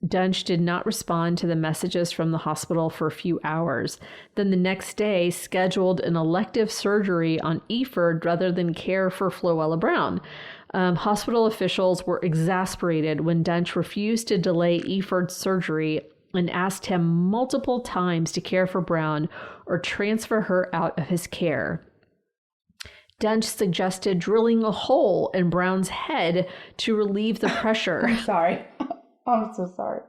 Duntsch did not respond to the messages from the hospital for a few hours. Then the next day scheduled an elective surgery on Eford rather than care for Floella Brown. Hospital officials were exasperated when Duntsch refused to delay Eford's surgery and asked him multiple times to care for Brown or transfer her out of his care. Duntsch suggested drilling a hole in Brown's head to relieve the pressure. I'm sorry. I'm so sorry.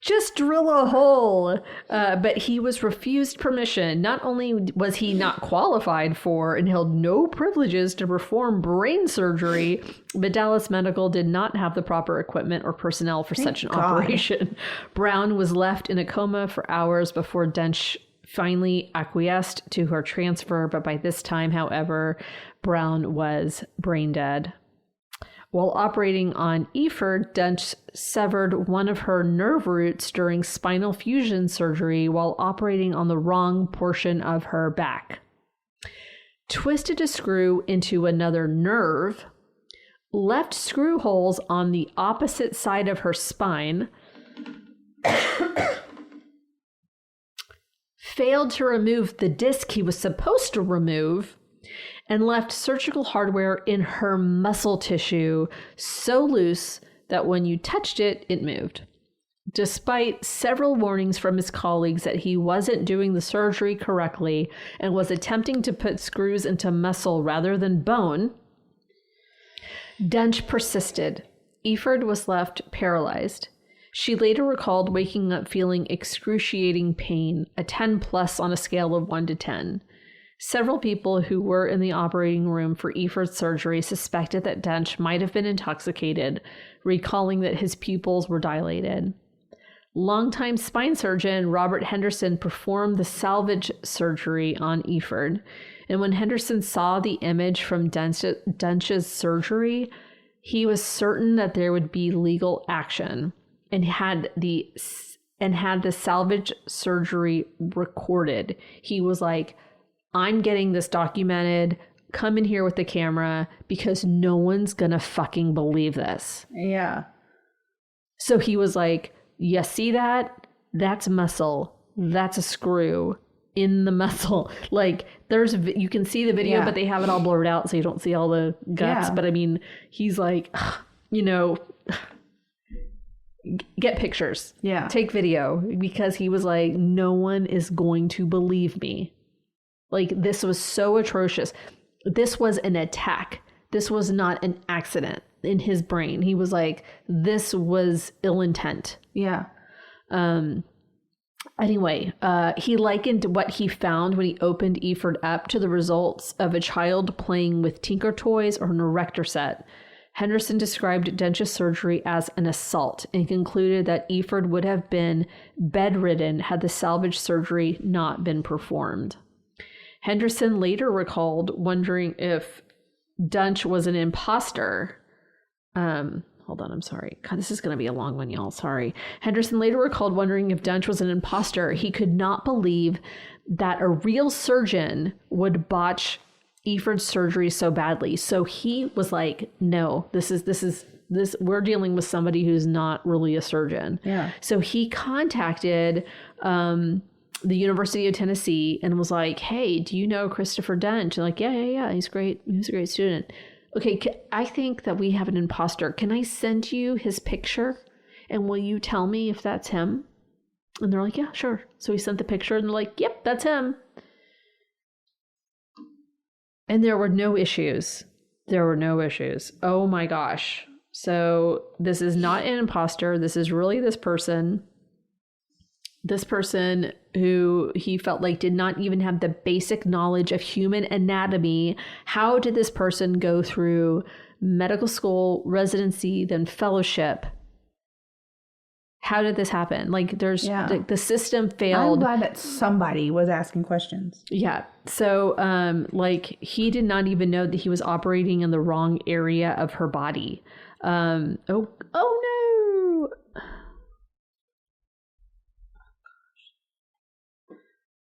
Just drill a hole. But he was refused permission. Not only was he not qualified for and held no privileges to perform brain surgery, but Dallas Medical did not have the proper equipment or personnel for such an operation. Brown was left in a coma for hours before Duntsch finally acquiesced to her transfer. But by this time, however, Brown was brain dead. While operating on Eford, Duntsch severed one of her nerve roots during spinal fusion surgery while operating on the wrong portion of her back. Twisted a screw into another nerve, left screw holes on the opposite side of her spine, failed to remove the disc he was supposed to remove, and left surgical hardware in her muscle tissue so loose that when you touched it, it moved. Despite several warnings from his colleagues that he wasn't doing the surgery correctly and was attempting to put screws into muscle rather than bone, Duntsch persisted. Eford was left paralyzed. She later recalled waking up feeling excruciating pain, a 10 plus on a scale of 1 to 10. Several people who were in the operating room for Eford's surgery suspected that Duntsch might have been intoxicated, recalling that his pupils were dilated. Longtime spine surgeon Robert Henderson performed the salvage surgery on Eford, and when Henderson saw the image from Duntsch's surgery, he was certain that there would be legal action and had the salvage surgery recorded. He was like, I'm getting this documented. Come in here with the camera because no one's gonna fucking believe this. Yeah. So he was like, you see that? That's muscle. That's a screw in the muscle. Like you can see the video, but they have it all blurred out so you don't see all the guts. Yeah. But I mean, he's like, get pictures. Yeah. Take video, because he was like, no one is going to believe me. Like, this was so atrocious. This was an attack. This was not an accident. in his brain. He was like, this was ill intent. Yeah. Anyway, he likened what he found when he opened Eford up to the results of a child playing with Tinker Toys or an erector set. Henderson described Duntsch's surgery as an assault and concluded that Eford would have been bedridden had the salvage surgery not been performed. Henderson later recalled wondering if Duntsch was an imposter. Hold on, I'm sorry. God, this is going to be a long one, y'all. Sorry. Henderson later recalled wondering if Duntsch was an imposter. He could not believe that a real surgeon would botch Eford's surgery so badly. So he was like, no, this we're dealing with somebody who's not really a surgeon. Yeah. So he contacted the University of Tennessee and was like, hey, do you know Christopher Duntsch? And like, yeah. He's great. He was a great student. Okay, I think that we have an imposter. Can I send you his picture? And will you tell me if that's him? And they're like, yeah, sure. So he sent the picture and they're like, yep, that's him. And there were no issues. Oh my gosh. So this is not an imposter. This is really this person who he felt like did not even have the basic knowledge of human anatomy. How did this person go through medical school, residency, then fellowship? How did this happen? Like the system failed. I'm glad that somebody was asking questions. Yeah. So like he did not even know that he was operating in the wrong area of her body. Oh no.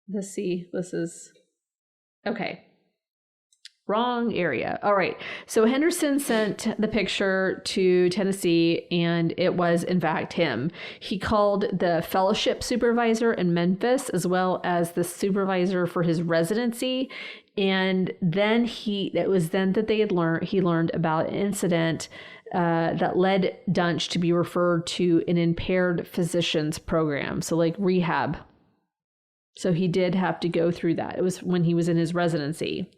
Let's see. This is okay. Wrong area. All right. So Henderson sent the picture to Tennessee and it was in fact him. He called the fellowship supervisor in Memphis as well as the supervisor for his residency. And then he learned about an incident that led Duntsch to be referred to an impaired physicians program. So like rehab. So he did have to go through that. It was when he was in his residency.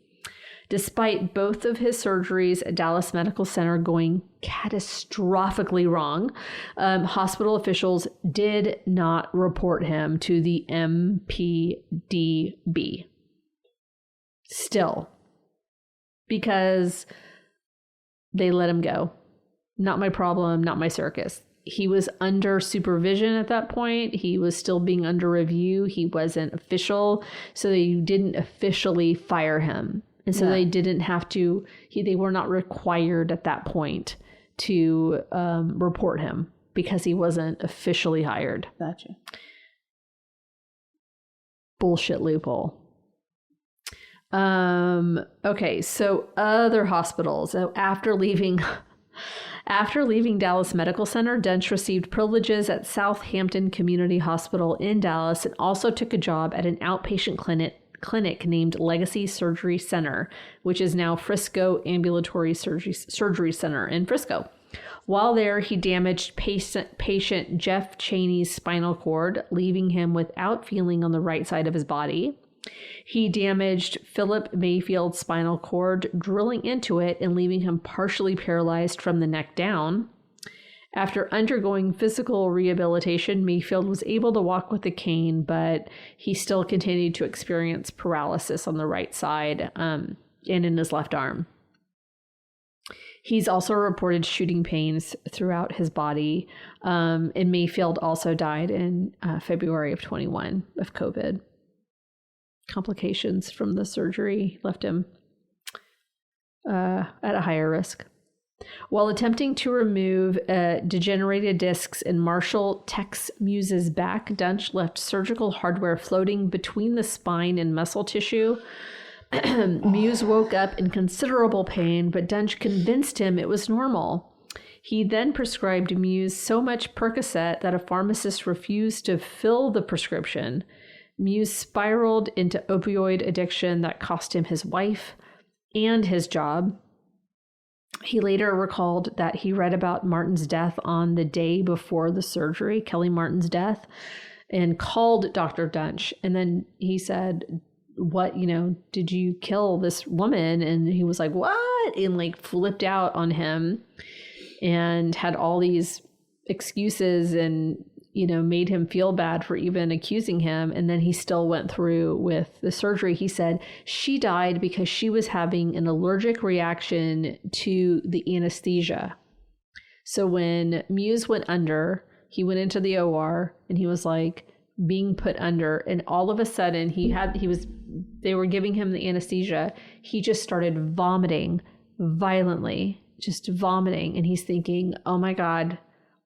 Despite both of his surgeries at Dallas Medical Center going catastrophically wrong, hospital officials did not report him to the MPDB. Still. Because they let him go. Not my problem, not my circus. He was under supervision at that point. He was still being under review. He wasn't official, so they didn't officially fire him. And so they didn't have to, they were not required at that point to report him because he wasn't officially hired. Gotcha. Bullshit loophole. Okay, so other hospitals. So after leaving Dallas Medical Center, Duntsch received privileges at Southampton Community Hospital in Dallas and also took a job at an outpatient clinic named Legacy Surgery Center, which is now Frisco Ambulatory Surgery Center in Frisco. While there, he damaged patient Jeff Cheney's spinal cord, leaving him without feeling on the right side of his body. He damaged Philip Mayfield's spinal cord, drilling into it and leaving him partially paralyzed from the neck down. After undergoing physical rehabilitation, Mayfield was able to walk with a cane, but he still continued to experience paralysis on the right side and in his left arm. He's also reported shooting pains throughout his body, and Mayfield also died in February of 21 of COVID. Complications from the surgery left him at a higher risk. While attempting to remove degenerated discs in Marshall Tex Muse's back, Duntsch left surgical hardware floating between the spine and muscle tissue. Muse woke up in considerable pain, but Duntsch convinced him it was normal. He then prescribed Muse so much Percocet that a pharmacist refused to fill the prescription. Muse spiraled into opioid addiction that cost him his wife and his job. He later recalled that he read about Martin's death on the day before the surgery, Kelly Martin's death, and called Dr. Duntsch. And then he said, what, did you kill this woman? And he was like, what? And like flipped out on him. and had all these excuses and, made him feel bad for even accusing him. And then he still went through with the surgery. He said she died because she was having an allergic reaction to the anesthesia. So when Muse went under, he went into the OR and he was like being put under. And all of a sudden they were giving him the anesthesia. He just started vomiting violently, just vomiting. And he's thinking, oh my God,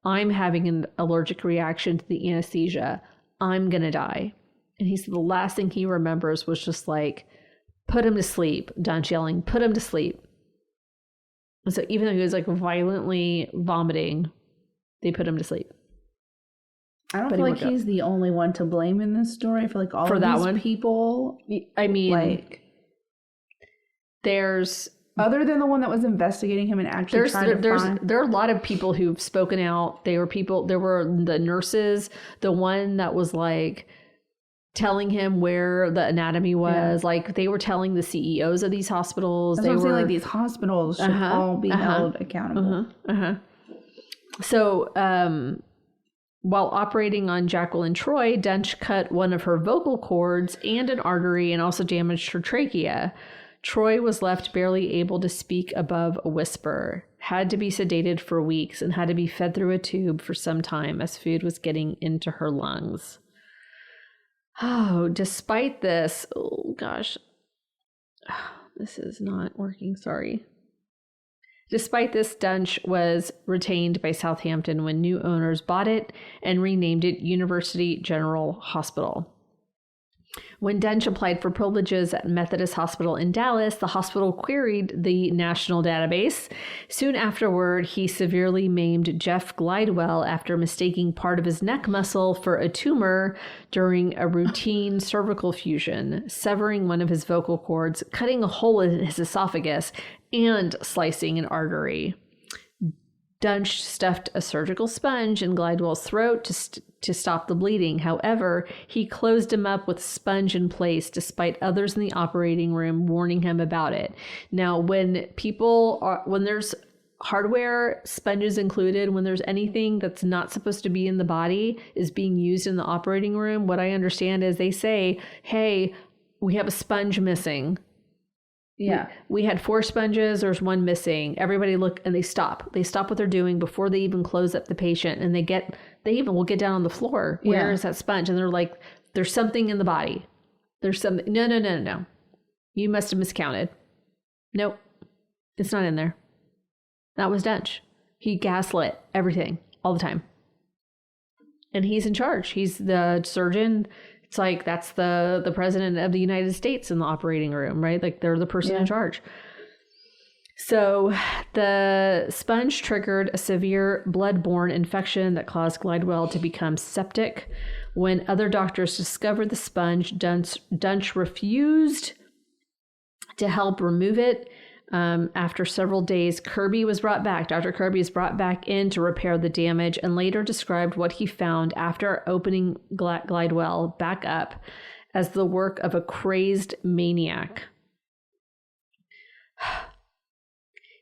I'm having an allergic reaction to the anesthesia. I'm going to die. And he said the last thing he remembers was just like, put him to sleep. Duntsch yelling, put him to sleep. And so even though he was like violently vomiting, they put him to sleep. I don't feel like he's the only one to blame in this story. I feel like all of these people, I mean, like, there's... Other than the one that was investigating him and actually there are a lot of people who've spoken out. There were the nurses, the one that was like telling him where the anatomy was. Like they were telling the CEOs of these hospitals. That's what I'm saying, like these hospitals should all be held accountable. So while operating on Jacqueline Troy, Duntsch cut one of her vocal cords and an artery and also damaged her trachea. Troy was left barely able to speak above a whisper, had to be sedated for weeks, and had to be fed through a tube for some time as food was getting into her lungs. Oh, despite this, oh gosh, this is not working, sorry. Despite this, Duntsch was retained by Southampton when new owners bought it and renamed it University General Hospital. When Duntsch applied for privileges at Methodist Hospital in Dallas, the hospital queried the national database. Soon afterward, he severely maimed Jeff Glidewell after mistaking part of his neck muscle for a tumor during a routine cervical fusion, severing one of his vocal cords, cutting a hole in his esophagus, and slicing an artery. Duntsch stuffed a surgical sponge in Glidewell's throat to stop the bleeding. However, he closed him up with a sponge in place despite others in the operating room warning him about it. Now, when there's hardware, sponges included, when there's anything that's not supposed to be in the body is being used in the operating room, what I understand is they say, hey, we have a sponge missing. Yeah. We had 4 sponges. There's one missing. Everybody look, and they stop. They stop what they're doing before they even close up the patient. And they even will get down on the floor. Where is that sponge? And they're like, there's something in the body. There's something. No. You must have miscounted. Nope. It's not in there. That was Duntsch. He gaslit everything all the time. And he's in charge. He's the surgeon. It's like that's the president of the United States in the operating room, right? Like they're the person in charge. So the sponge triggered a severe blood-borne infection that caused Glidewell to become septic. When other doctors discovered the sponge, Duntsch refused to help remove it. After several days, Kirby was brought back. Dr. Kirby is brought back in to repair the damage and later described what he found after opening Glidewell back up as the work of a crazed maniac.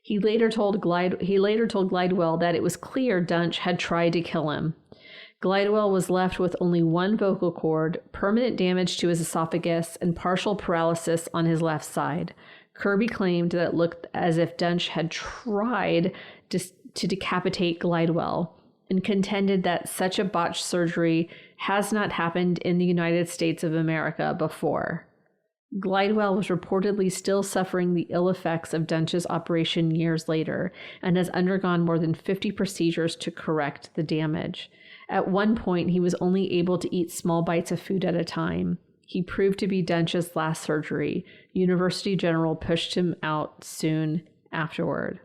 He later told Glidewell that it was clear Duntsch had tried to kill him. Glidewell was left with only one vocal cord, permanent damage to his esophagus, and partial paralysis on his left side. Kirby claimed that it looked as if Duntsch had tried to decapitate Glidewell and contended that such a botched surgery has not happened in the United States of America before. Glidewell was reportedly still suffering the ill effects of Duntsch's operation years later and has undergone more than 50 procedures to correct the damage. At one point, he was only able to eat small bites of food at a time. He proved to be Duntsch's last surgery. University General pushed him out soon afterward.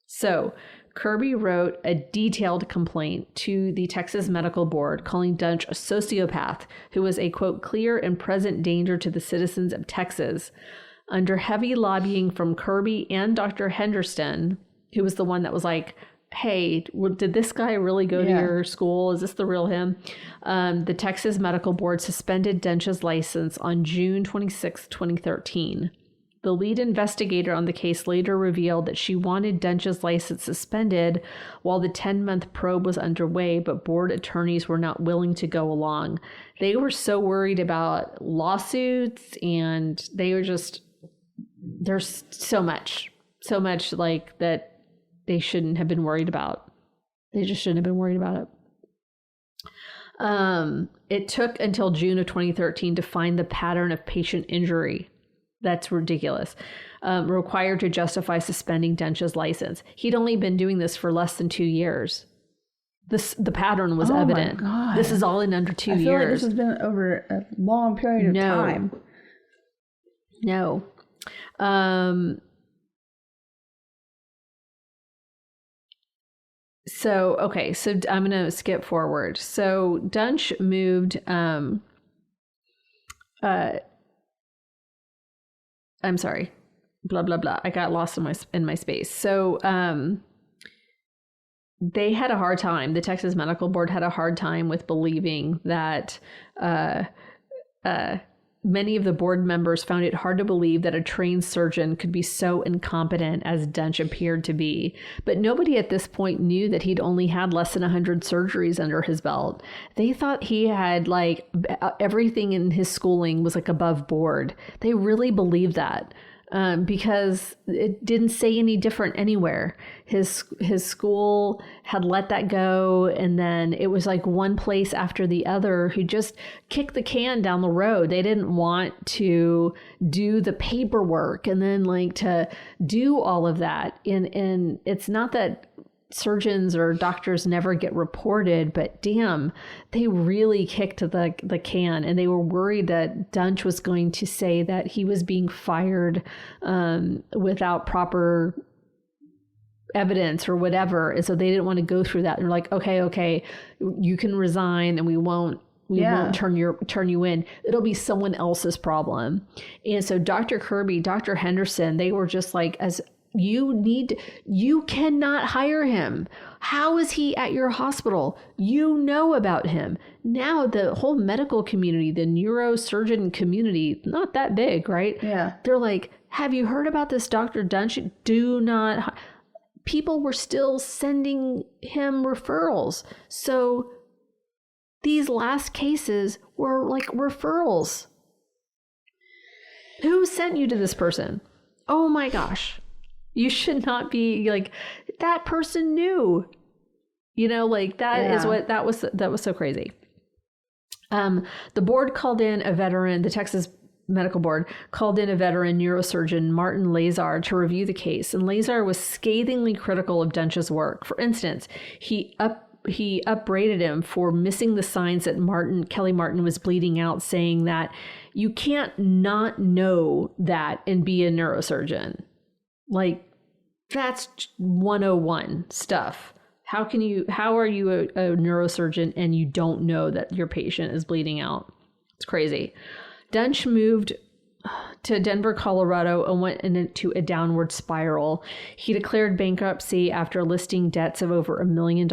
So Kirby wrote a detailed complaint to the Texas Medical Board calling Duntsch a sociopath who was a, quote, clear and present danger to the citizens of Texas. Under heavy lobbying from Kirby and Dr. Henderson, who was the one that was like, hey, did this guy really go to your school? Is this the real him? The Texas Medical Board suspended Duntsch's license on June 26, 2013. The lead investigator on the case later revealed that she wanted Duntsch's license suspended while the 10-month probe was underway, but board attorneys were not willing to go along. They were so worried about lawsuits, and they were just, there's so much like that they shouldn't have been worried about. They just shouldn't have been worried about it. It took until June of 2013 to find the pattern of patient injury. That's ridiculous. Required to justify suspending Duntsch's license. He'd only been doing this for less than 2 years. The pattern was evident. My God. This is all in under 2 years. I feel like this has been over a long period of time. No. So I'm going to skip forward. So Duntsch moved, I'm sorry, blah, blah, blah. I got lost in my space. So they had a hard time. The Texas Medical Board had a hard time with believing that many of the board members found it hard to believe that a trained surgeon could be so incompetent as Duntsch appeared to be. But nobody at this point knew that he'd only had less than 100 surgeries under his belt. They thought he had like everything in his schooling was like above board. They really believed that. Because it didn't say any different anywhere. His school had let that go, and then it was like one place after the other who just kicked the can down the road. They didn't want to do the paperwork and then like to do all of that. And it's not that surgeons or doctors never get reported, but damn, they really kicked the can, and they were worried that Duntsch was going to say that he was being fired without proper evidence or whatever. And so they didn't want to go through that. And they're like, okay, you can resign, and we won't turn you in. It'll be someone else's problem. And so Dr. Kirby, Dr. Henderson, they were just like, you cannot hire him. How is he at your hospital? You know about him. Now the whole medical community, the neurosurgeon community, not that big, right? Yeah. They're like, have you heard about this Dr. Duntsch? Do not. People were still sending him referrals. So these last cases were like referrals. Who sent you to this person? Oh my gosh. You should not be like, that person knew, like that is what that was so crazy. The board called in a veteran, the Texas Medical Board called in a veteran neurosurgeon, Martin Lazar, to review the case. And Lazar was scathingly critical of Duntsch's work. For instance, he upbraided him for missing the signs that Kelly Martin was bleeding out, saying that you can't not know that and be a neurosurgeon. Like, that's 101 stuff. How are you a neurosurgeon and you don't know that your patient is bleeding out? It's crazy. Duntsch moved to Denver, Colorado, and went into a downward spiral. He declared bankruptcy after listing debts of over $1 million.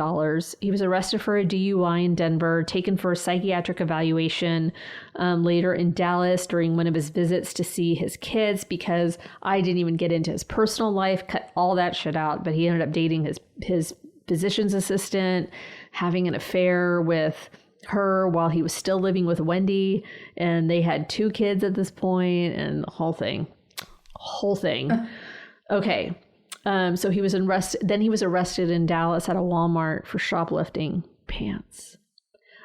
He was arrested for a DUI in Denver, taken for a psychiatric evaluation later in Dallas during one of his visits to see his kids, because I didn't even get into his personal life, cut all that shit out, but he ended up dating his physician's assistant, having an affair with her while he was still living with Wendy, and they had 2 kids at this point, and the whole thing. Okay. So he was arrested. Then he was arrested in Dallas at a Walmart for shoplifting pants.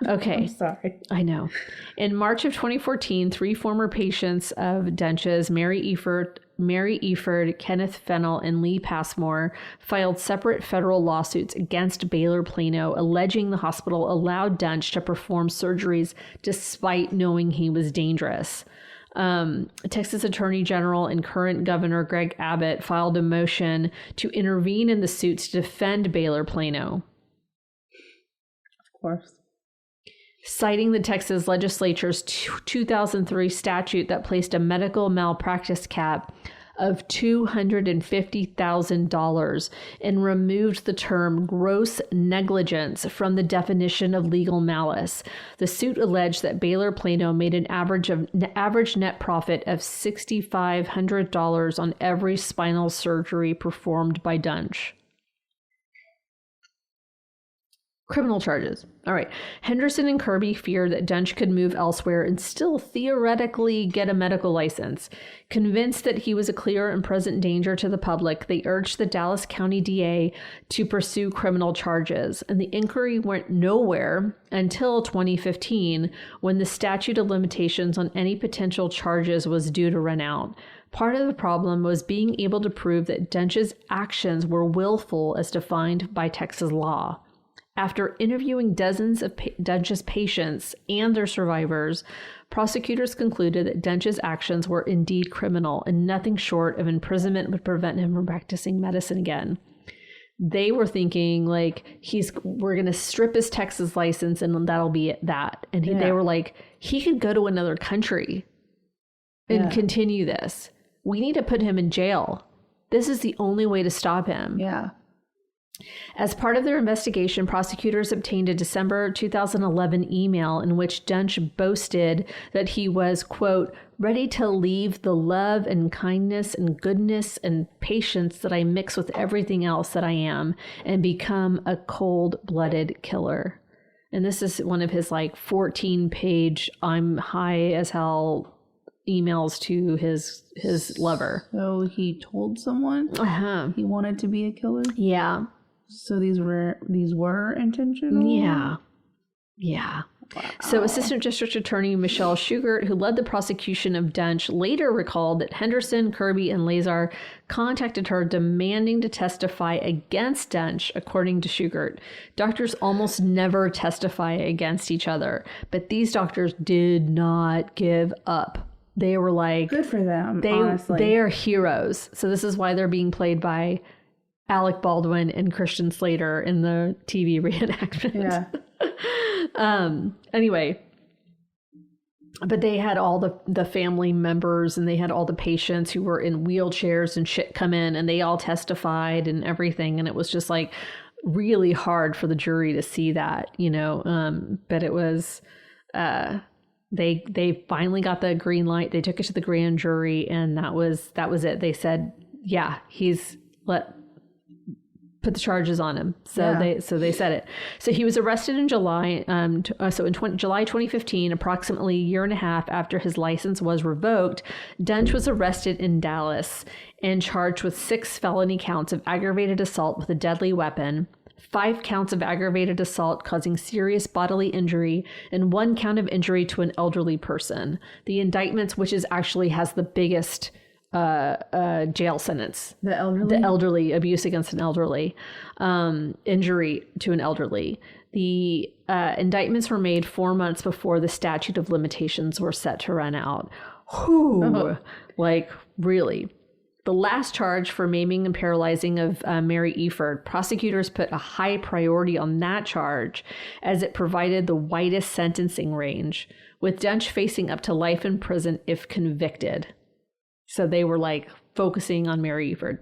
Okay. I'm sorry. I know. In March of 2014, 3 former patients of Duntsch's, Mary Eford, Kenneth Fennell, and Lee Passmore, filed separate federal lawsuits against Baylor Plano, alleging the hospital allowed Duntsch to perform surgeries despite knowing he was dangerous. Texas Attorney General and current Governor Greg Abbott filed a motion to intervene in the suits to defend Baylor Plano. Of course. Citing the Texas legislature's 2003 statute that placed a medical malpractice cap of $250,000 and removed the term gross negligence from the definition of legal malice. The suit alleged that Baylor Plano made an average net profit of $6,500 on every spinal surgery performed by Duntsch. Criminal charges. All right. Henderson and Kirby feared that Duntsch could move elsewhere and still theoretically get a medical license. Convinced that he was a clear and present danger to the public, they urged the Dallas County DA to pursue criminal charges. And the inquiry went nowhere until 2015, when the statute of limitations on any potential charges was due to run out. Part of the problem was being able to prove that Duntsch's actions were willful as defined by Texas law. After interviewing dozens of Duntsch's patients and their survivors, prosecutors concluded that Duntsch's actions were indeed criminal and nothing short of imprisonment would prevent him from practicing medicine again. They were thinking like, we're going to strip his Texas license and that'll be that. And they were like, he could go to another country and continue this. We need to put him in jail. This is the only way to stop him. Yeah. As part of their investigation, prosecutors obtained a December 2011 email in which Duntsch boasted that he was, quote, ready to leave the love and kindness and goodness and patience that I mix with everything else that I am and become a cold-blooded killer. And this is one of his like 14-page I'm high as hell emails to his lover. So he told someone he wanted to be a killer? Yeah. So these were intentional? Yeah. Wow. So Assistant District Attorney Michelle Shugart, who led the prosecution of Duntsch, later recalled that Henderson, Kirby, and Lazar contacted her demanding to testify against Duntsch, according to Shugart. Doctors almost never testify against each other, but these doctors did not give up. They were like... Good for them, honestly. They are heroes. So this is why they're being played by Alec Baldwin and Christian Slater in the TV reenactment. Yeah. Anyway, but they had all the family members and they had all the patients who were in wheelchairs and shit come in and they all testified and everything. And it was just like really hard for the jury to see that, you know, but it was, they finally got the green light. They took it to the grand jury and that was it. They said, yeah, put the charges on him. So they said it. So he was arrested in July. July 2015, approximately a year and a half after his license was revoked, Duntsch was arrested in Dallas and charged with 6 felony counts of aggravated assault with a deadly weapon, 5 counts of aggravated assault causing serious bodily injury, and 1 count of injury to an elderly person. The indictments, which actually has the biggest jail sentence. The elderly abuse against an elderly, injury to an elderly. The indictments were made 4 months before the statute of limitations were set to run out. Like really. The last charge for maiming and paralyzing of Mary Eford, prosecutors put a high priority on that charge as it provided the widest sentencing range, with Duntsch facing up to life in prison if convicted. So they were like focusing on Mary Eford.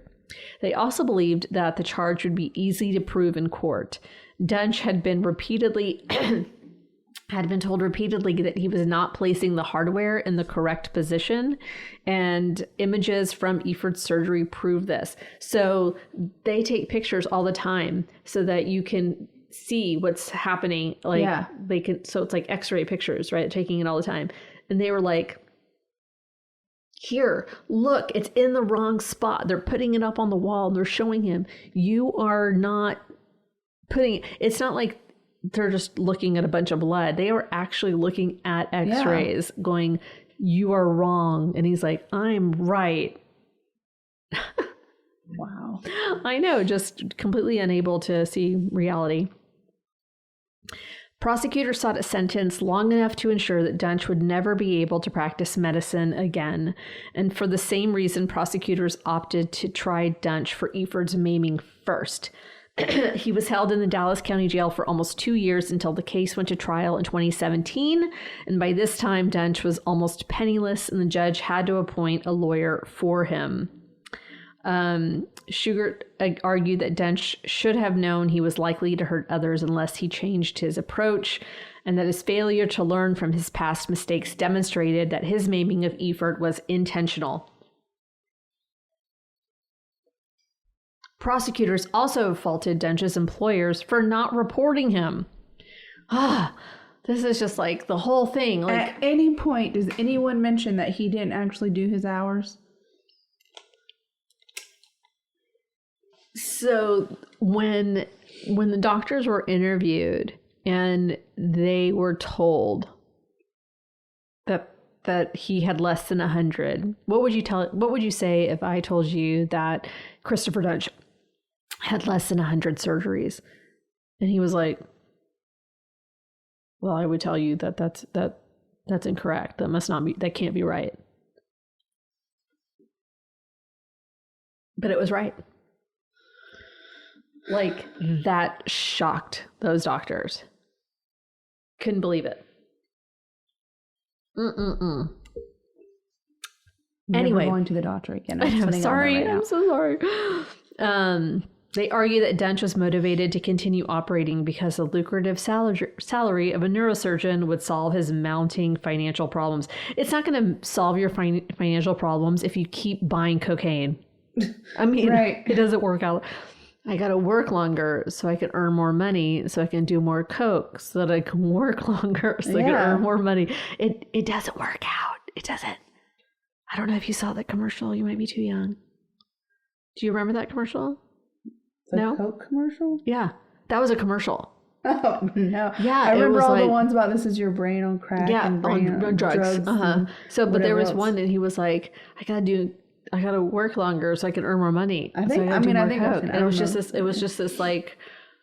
They also believed that the charge would be easy to prove in court. Duntsch had been told repeatedly that he was not placing the hardware in the correct position, and images from Eford's surgery prove this. So they take pictures all the time so that you can see what's happening. They can. So it's like X-ray pictures, right? Taking it all the time, and they were like, here, look, it's in the wrong spot. They're putting it up on the wall and they're showing him, you are not putting, it's not like they're just looking at a bunch of blood. They are actually looking at X-rays going, you are wrong. And he's like, I'm right. Wow. I know, just completely unable to see reality. Prosecutors sought a sentence long enough to ensure that Duntsch would never be able to practice medicine again. And for the same reason, prosecutors opted to try Duntsch for Eford's maiming first. He was held in the Dallas County Jail for almost 2 years until the case went to trial in 2017. And by this time, Duntsch was almost penniless and the judge had to appoint a lawyer for him. Schugert argued that Duntsch should have known he was likely to hurt others unless he changed his approach, and that his failure to learn from his past mistakes demonstrated that his maiming of Evert was intentional. Prosecutors also faulted Duntsch's employers for not reporting him. This is just like the whole thing. Like, at any point, does anyone mention that he didn't actually do his hours? So when the doctors were interviewed and they were told that he had less than 100, what would you say if I told you that Christopher Duntsch had less than 100 surgeries? And he was like, well, I would tell you that's incorrect. That can't be right. But it was right. Like, that shocked those doctors. Couldn't believe it. Anyway, going to the doctor again. I'm sorry. I'm so sorry. They argue that Duntsch was motivated to continue operating because the lucrative salary of a neurosurgeon would solve his mounting financial problems. It's not going to solve your financial problems if you keep buying cocaine. I mean, right. It doesn't work out. I got to work longer so I can earn more money, so I can do more coke, so that I can work longer so I can earn more money. It doesn't work out. It doesn't. I don't know if you saw that commercial. You might be too young. Do you remember that commercial? The Coke commercial? Yeah. That was a commercial. Oh, no. Yeah. I remember all the ones about this is your brain on crack and brain on drugs. So, but there was one that he was like, I gotta work longer so I can earn more money. I think it was just this like,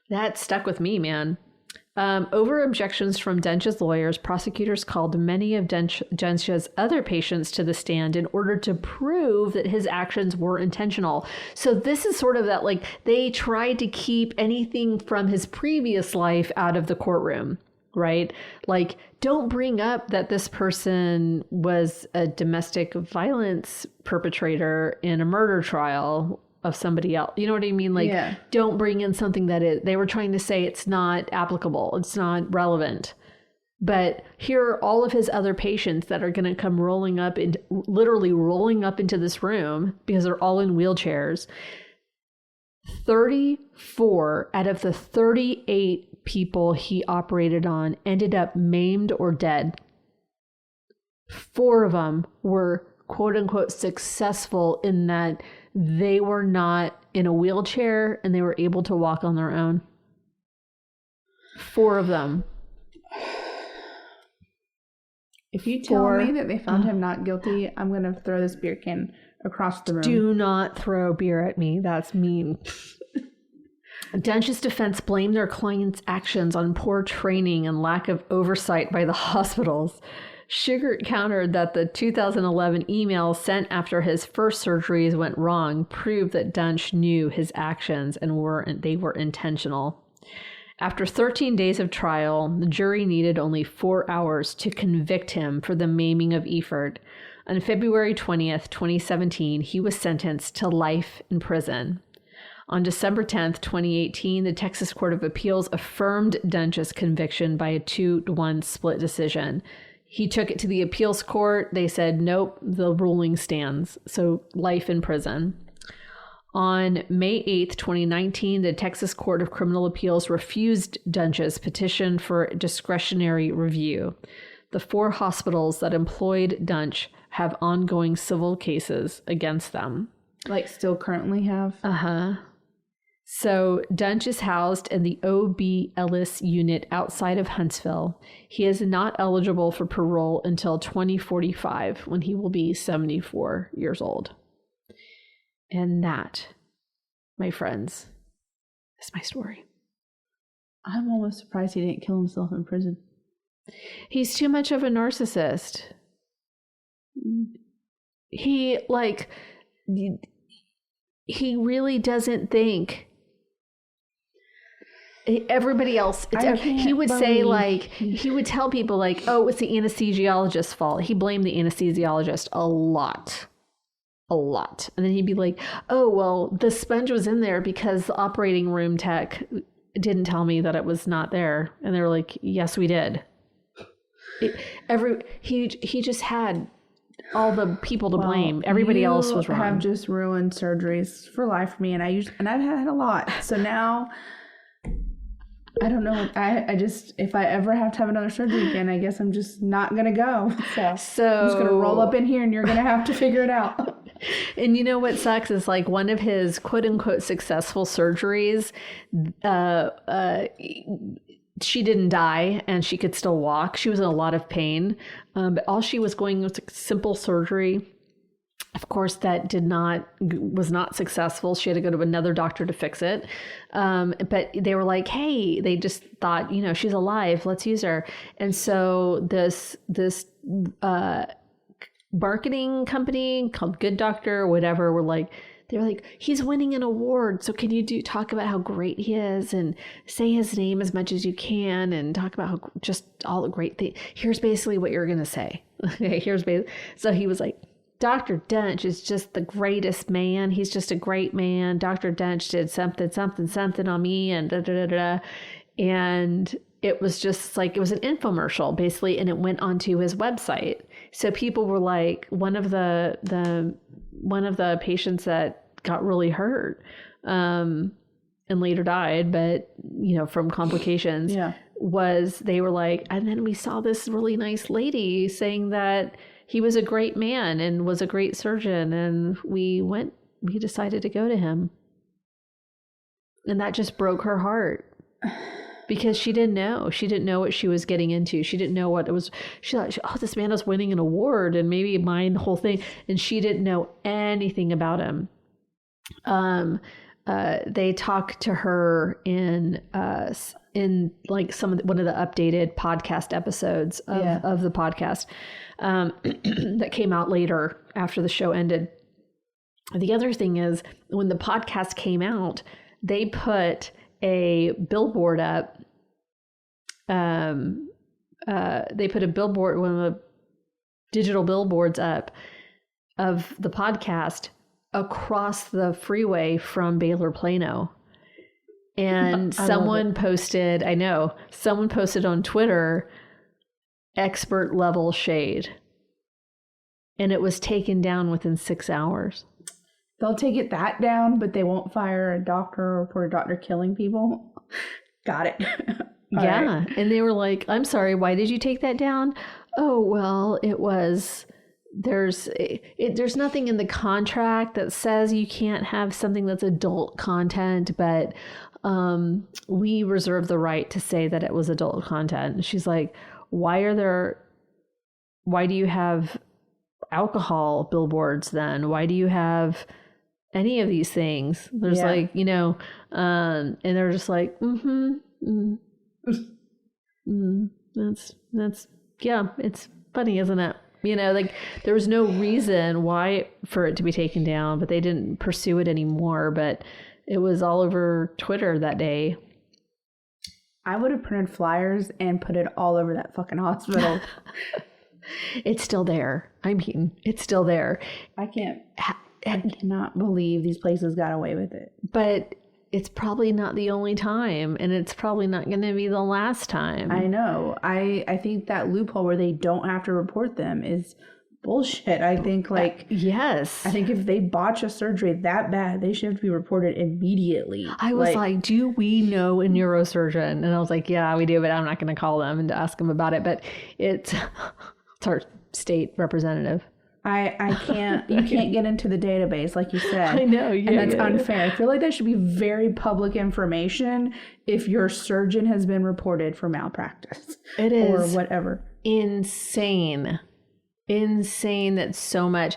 that stuck with me, man. Over objections from Duntsch's lawyers, prosecutors called many of Duntsch's other patients to the stand in order to prove that his actions were intentional. So this is sort of that, like, they tried to keep anything from his previous life out of the courtroom, right? Like, don't bring up that this person was a domestic violence perpetrator in a murder trial of somebody else. You know what I mean? Like, don't bring in something they were trying to say it's not applicable. It's not relevant. But here are all of his other patients that are going to come literally rolling up into this room because they're all in wheelchairs. 34 out of the 38 people he operated on ended up maimed or dead. 4 of them were quote unquote successful in that they were not in a wheelchair and they were able to walk on their own. 4 of them. If you tell me that they found him not guilty, I'm going to throw this beer can across the room. Do not throw beer at me. That's mean. Duntsch's defense blamed their client's actions on poor training and lack of oversight by the hospitals. Schugert countered that the 2011 email sent after his first surgeries went wrong proved that Duntsch knew his actions and they were intentional. After 13 days of trial, the jury needed only 4 hours to convict him for the maiming of Evert. On February 20th, 2017, he was sentenced to life in prison. On December 10th, 2018, the Texas Court of Appeals affirmed Duntsch's conviction by a 2-1 split decision. He took it to the appeals court. They said, nope, the ruling stands. So life in prison. On May 8th, 2019, the Texas Court of Criminal Appeals refused Duntsch's petition for discretionary review. The 4 hospitals that employed Duntsch have ongoing civil cases against them. Like still currently have? So Duntsch is housed in the O.B. Ellis unit outside of Huntsville. He is not eligible for parole until 2045, when he will be 74 years old. And that, my friends, is my story. I'm almost surprised he didn't kill himself in prison. He's too much of a narcissist. He really doesn't think everybody else. He would say, like, he would tell people, like, oh, it's the anesthesiologist's fault. He blamed the anesthesiologist a lot. a lot. And then he'd be like, oh, well, the sponge was in there because the operating room tech didn't tell me that it was not there. And they were like, yes, we did. He just had all the people to blame. Everybody else was wrong. Have just ruined surgeries for life for me, and I've had a lot. So now I don't know. I just, if I ever have to have another surgery again, I guess I'm just not gonna go. So I'm just gonna roll up in here, and you're gonna have to figure it out. And you know what sucks is like one of his quote unquote successful surgeries, she didn't die and she could still walk. She was in a lot of pain, but all she was going was a simple surgery. Of course, that was not successful. She had to go to another doctor to fix it. But they were like, hey, they just thought, she's alive. Let's use her. And so this marketing company called Good Doctor or whatever they were like, he's winning an award. So can you talk about how great he is and say his name as much as you can and talk about how just all the great things. Here's basically what you're going to say. So he was like, Dr. Duntsch is just the greatest man. He's just a great man. Dr. Duntsch did something on me and da, da, da, da. And it was just like, it was an infomercial basically. And it went onto his website. So people were like, one of the patients that got really hurt, and later died, but from complications, they were like, and then we saw this really nice lady saying that he was a great man and was a great surgeon. And we decided to go to him. And that just broke her heart because she didn't know. She didn't know what she was getting into. She didn't know what it was. She thought, oh, this man is winning an award and maybe mine the whole thing. And she didn't know anything about him. They talked to her in like one of the updated podcast episodes of the podcast that came out later after the show ended. The other thing is when the podcast came out, they put a billboard up. They put a billboard, one of the digital billboards up of the podcast across the freeway from Baylor Plano. And someone posted on Twitter, expert level shade. And it was taken down within 6 hours. They'll take it that down, but they won't fire a doctor or report a doctor killing people. Got it. Yeah. Right. And they were like, I'm sorry, why did you take that down? Oh, well, it was... There's nothing in the contract that says you can't have something that's adult content, but we reserve the right to say that it was adult content. And she's like, why do you have alcohol billboards then? Why do you have any of these things? There's and they're just like, that's it's funny, isn't it? There was no reason why for it to be taken down, but they didn't pursue it anymore. But it was all over Twitter that day. I would have printed flyers and put it all over that fucking hospital. It's still there. I mean, it's still there. I cannot believe these places got away with it. But it's probably not the only time, and it's probably not going to be the last time. I know. I think that loophole where they don't have to report them is bullshit. I think yes. I think if they botch a surgery that bad, they should have to be reported immediately. I was like, do we know a neurosurgeon? And I was like, yeah, we do, but I'm not going to call them and ask them about it. But it's our state representative. I can't, you can't get into the database like you said. I know. Yeah, and that's unfair. I feel like that should be very public information if your surgeon has been reported for malpractice. It is. Or whatever. Insane that so much.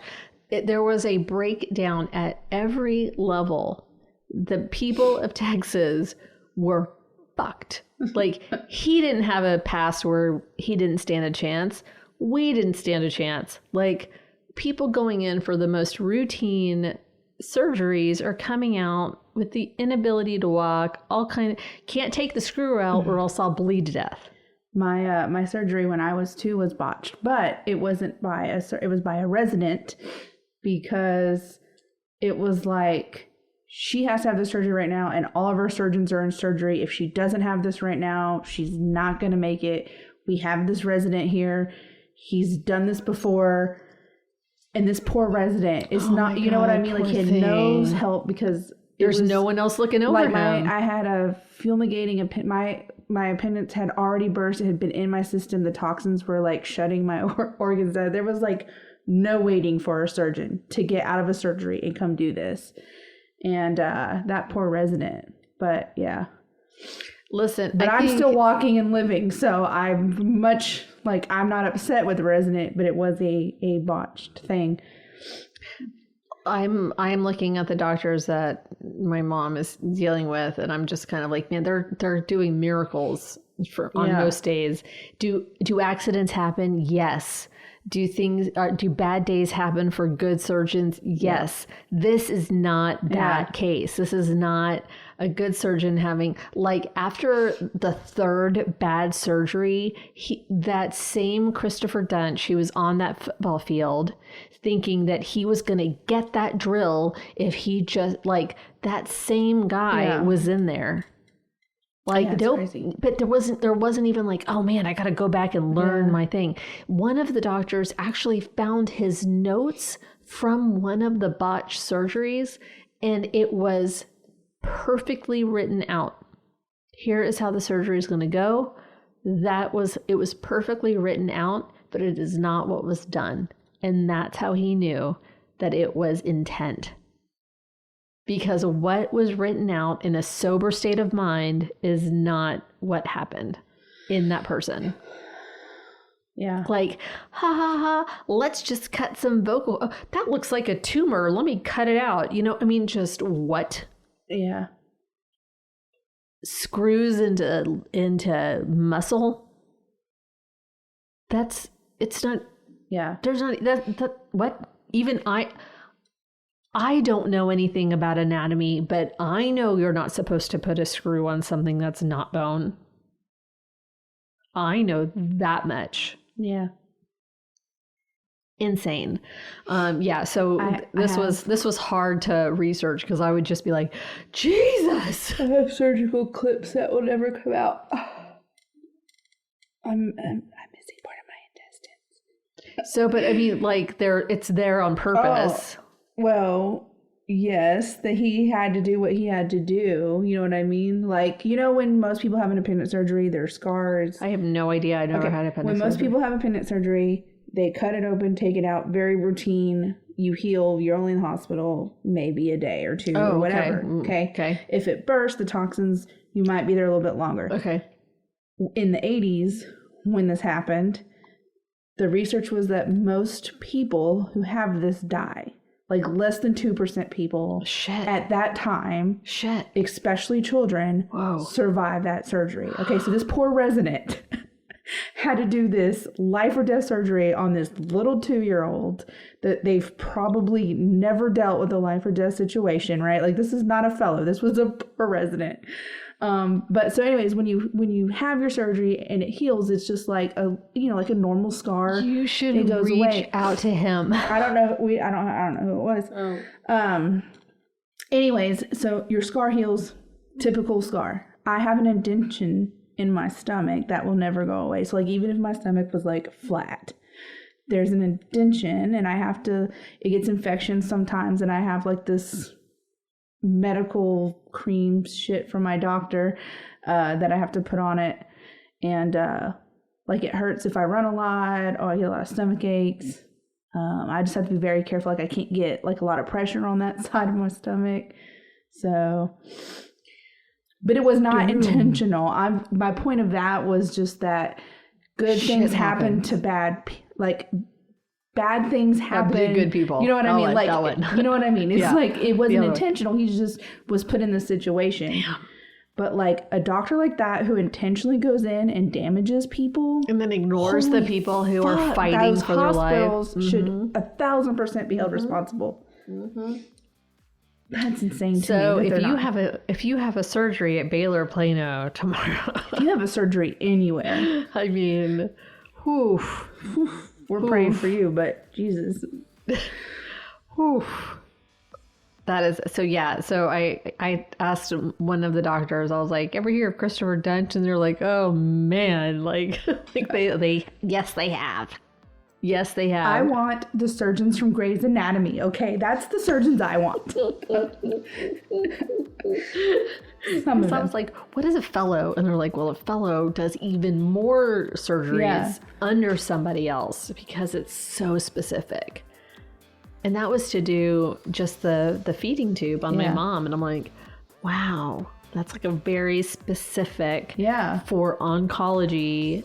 There was a breakdown at every level. The people of Texas were fucked. Like, he didn't have a past where he didn't stand a chance. We didn't stand a chance. Like, people going in for the most routine surgeries are coming out with the inability to walk, can't take the screw out or else I'll bleed to death. My surgery when I was 2 was botched, but it wasn't it was by a resident because it was like, she has to have this surgery right now, and all of our surgeons are in surgery. If she doesn't have this right now, she's not going to make it. We have this resident here. He's done this before. And this poor resident is not, you know what I mean? Like, he had no help because there's no one else looking over him. I had a fumigating, my appendix had already burst. It had been in my system. The toxins were like shutting my organs out. There was like no waiting for a surgeon to get out of a surgery and come do this. And that poor resident. But yeah. Listen, but I'm still walking and living, so I'm much like, I'm not upset with the resident, but it was a botched thing. I'm looking at the doctors that my mom is dealing with, and I'm just kind of like, man, they're doing miracles on most days. Do accidents happen? Yes. Do bad days happen for good surgeons? Yes. This is not that case. This is not a good surgeon having, like, after the third bad surgery, that same Christopher Duntsch, he was on that football field thinking that he was going to get that drill if he just, like, that same guy was in there. Like, but there wasn't even like, oh man, I got to go back and learn my thing. One of the doctors actually found his notes from one of the botched surgeries, and it was perfectly written out. Here is how the surgery is going to go. It was perfectly written out, but it is not what was done. And that's how he knew that it was intent. Because what was written out in a sober state of mind is not what happened in that person. Yeah. Like, ha ha ha, let's just cut some vocal. Oh, that looks like a tumor. Let me cut it out. You know, I mean, just what? Yeah. Screws into muscle. It's not. Yeah. There's not that what? Even I don't know anything about anatomy, but I know you're not supposed to put a screw on something that's not bone. I know that much. Yeah. Insane. So this was hard to research because I would just be like, Jesus. I have surgical clips that will never come out. I'm missing part of my intestines. So, but I mean, like, it's there on purpose. Oh. Well, yes, that he had to do what he had to do. You know what I mean? Like, you know, when most people have an appendix surgery, there's scars. I have no idea. I never had appendix surgery. When most people have appendix surgery, they cut it open, take it out, very routine. You heal. You're only in the hospital maybe a day or two or whatever. Okay. If it bursts, the toxins, you might be there a little bit longer. Okay. In the 80s, when this happened, the research was that most people who have this die. Like, less than 2% people at that time, especially children, survive that surgery. Okay, so this poor resident had to do this life or death surgery on this little 2-year-old that they've probably never dealt with a life or death situation, right? Like, this is not a fellow. This was a poor resident. But so anyways, when you have your surgery and it heals, it's just like like a normal scar. You should reach out to him. I don't know. I don't know who it was. Oh. Anyways, so your scar heals, typical scar. I have an indentation in my stomach that will never go away. So like, even if my stomach was like flat, there's an indentation, and it gets infection sometimes, and I have like this medical cream shit from my doctor that I have to put on it, and like, it hurts if I run a lot, or I get a lot of stomach aches. I just have to be very careful. Like, I can't get like a lot of pressure on that side of my stomach. So, but it was not intentional. My point of that was just that good things happen to bad things happen to good people. You know what I mean? Like, you know what I mean? It's like, it wasn't intentional. He just was put in this situation. Damn. But like, a doctor like that who intentionally goes in and damages people and then ignores the people who are fighting for their life. Hospitals should 1,000% be held responsible. Mm-hmm. That's insane to me. So if you have a surgery at Baylor Plano tomorrow, if you have a surgery anywhere, I mean, we're praying for you, but Jesus. Oof. That is so. Yeah. So I asked one of the doctors. I was like, "Ever hear of Christopher Duntsch?" And they're like, "Oh man, like they yes they have, yes they have." I want the surgeons from Grey's Anatomy. Okay, that's the surgeons I want. Sounds like, what is a fellow? And they're like, well, a fellow does even more surgeries under somebody else because it's so specific. And that was to do just the feeding tube on my mom. And I'm like, wow, that's like a very specific for oncology,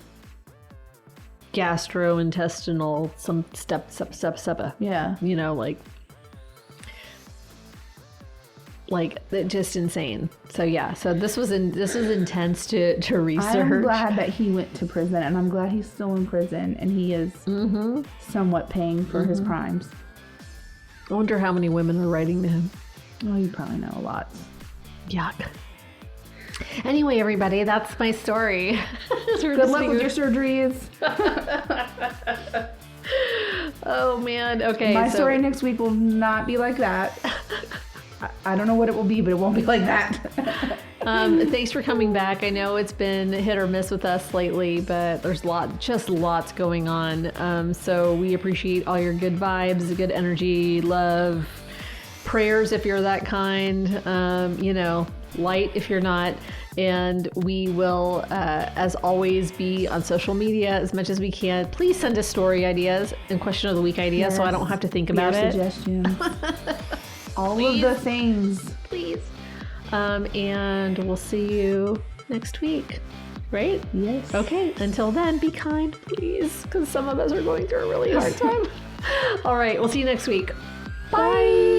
gastrointestinal, some step. Yeah. You know, like just insane. So yeah, so this was intense to research. I'm glad that he went to prison, and I'm glad he's still in prison, and he is somewhat paying for his crimes. I wonder how many women are writing to him. Oh, you probably know a lot. Yuck. Anyway, everybody, that's my story. Good luck with your surgeries. Oh man. Okay. My story next week will not be like that. I don't know what it will be, but it won't be like that. Thanks for coming back. I know it's been hit or miss with us lately, but there's lots going on. So we appreciate all your good vibes, good energy, love, prayers if you're that kind, light if you're not. And we will, as always, be on social media as much as we can. Please send us story ideas and question of the week ideas so I don't have to think about it. Suggestions. All of the things. Please. And we'll see you next week, right? Yes. Okay. Until then, be kind, please, because some of us are going through a really hard time. All right. We'll see you next week. Bye.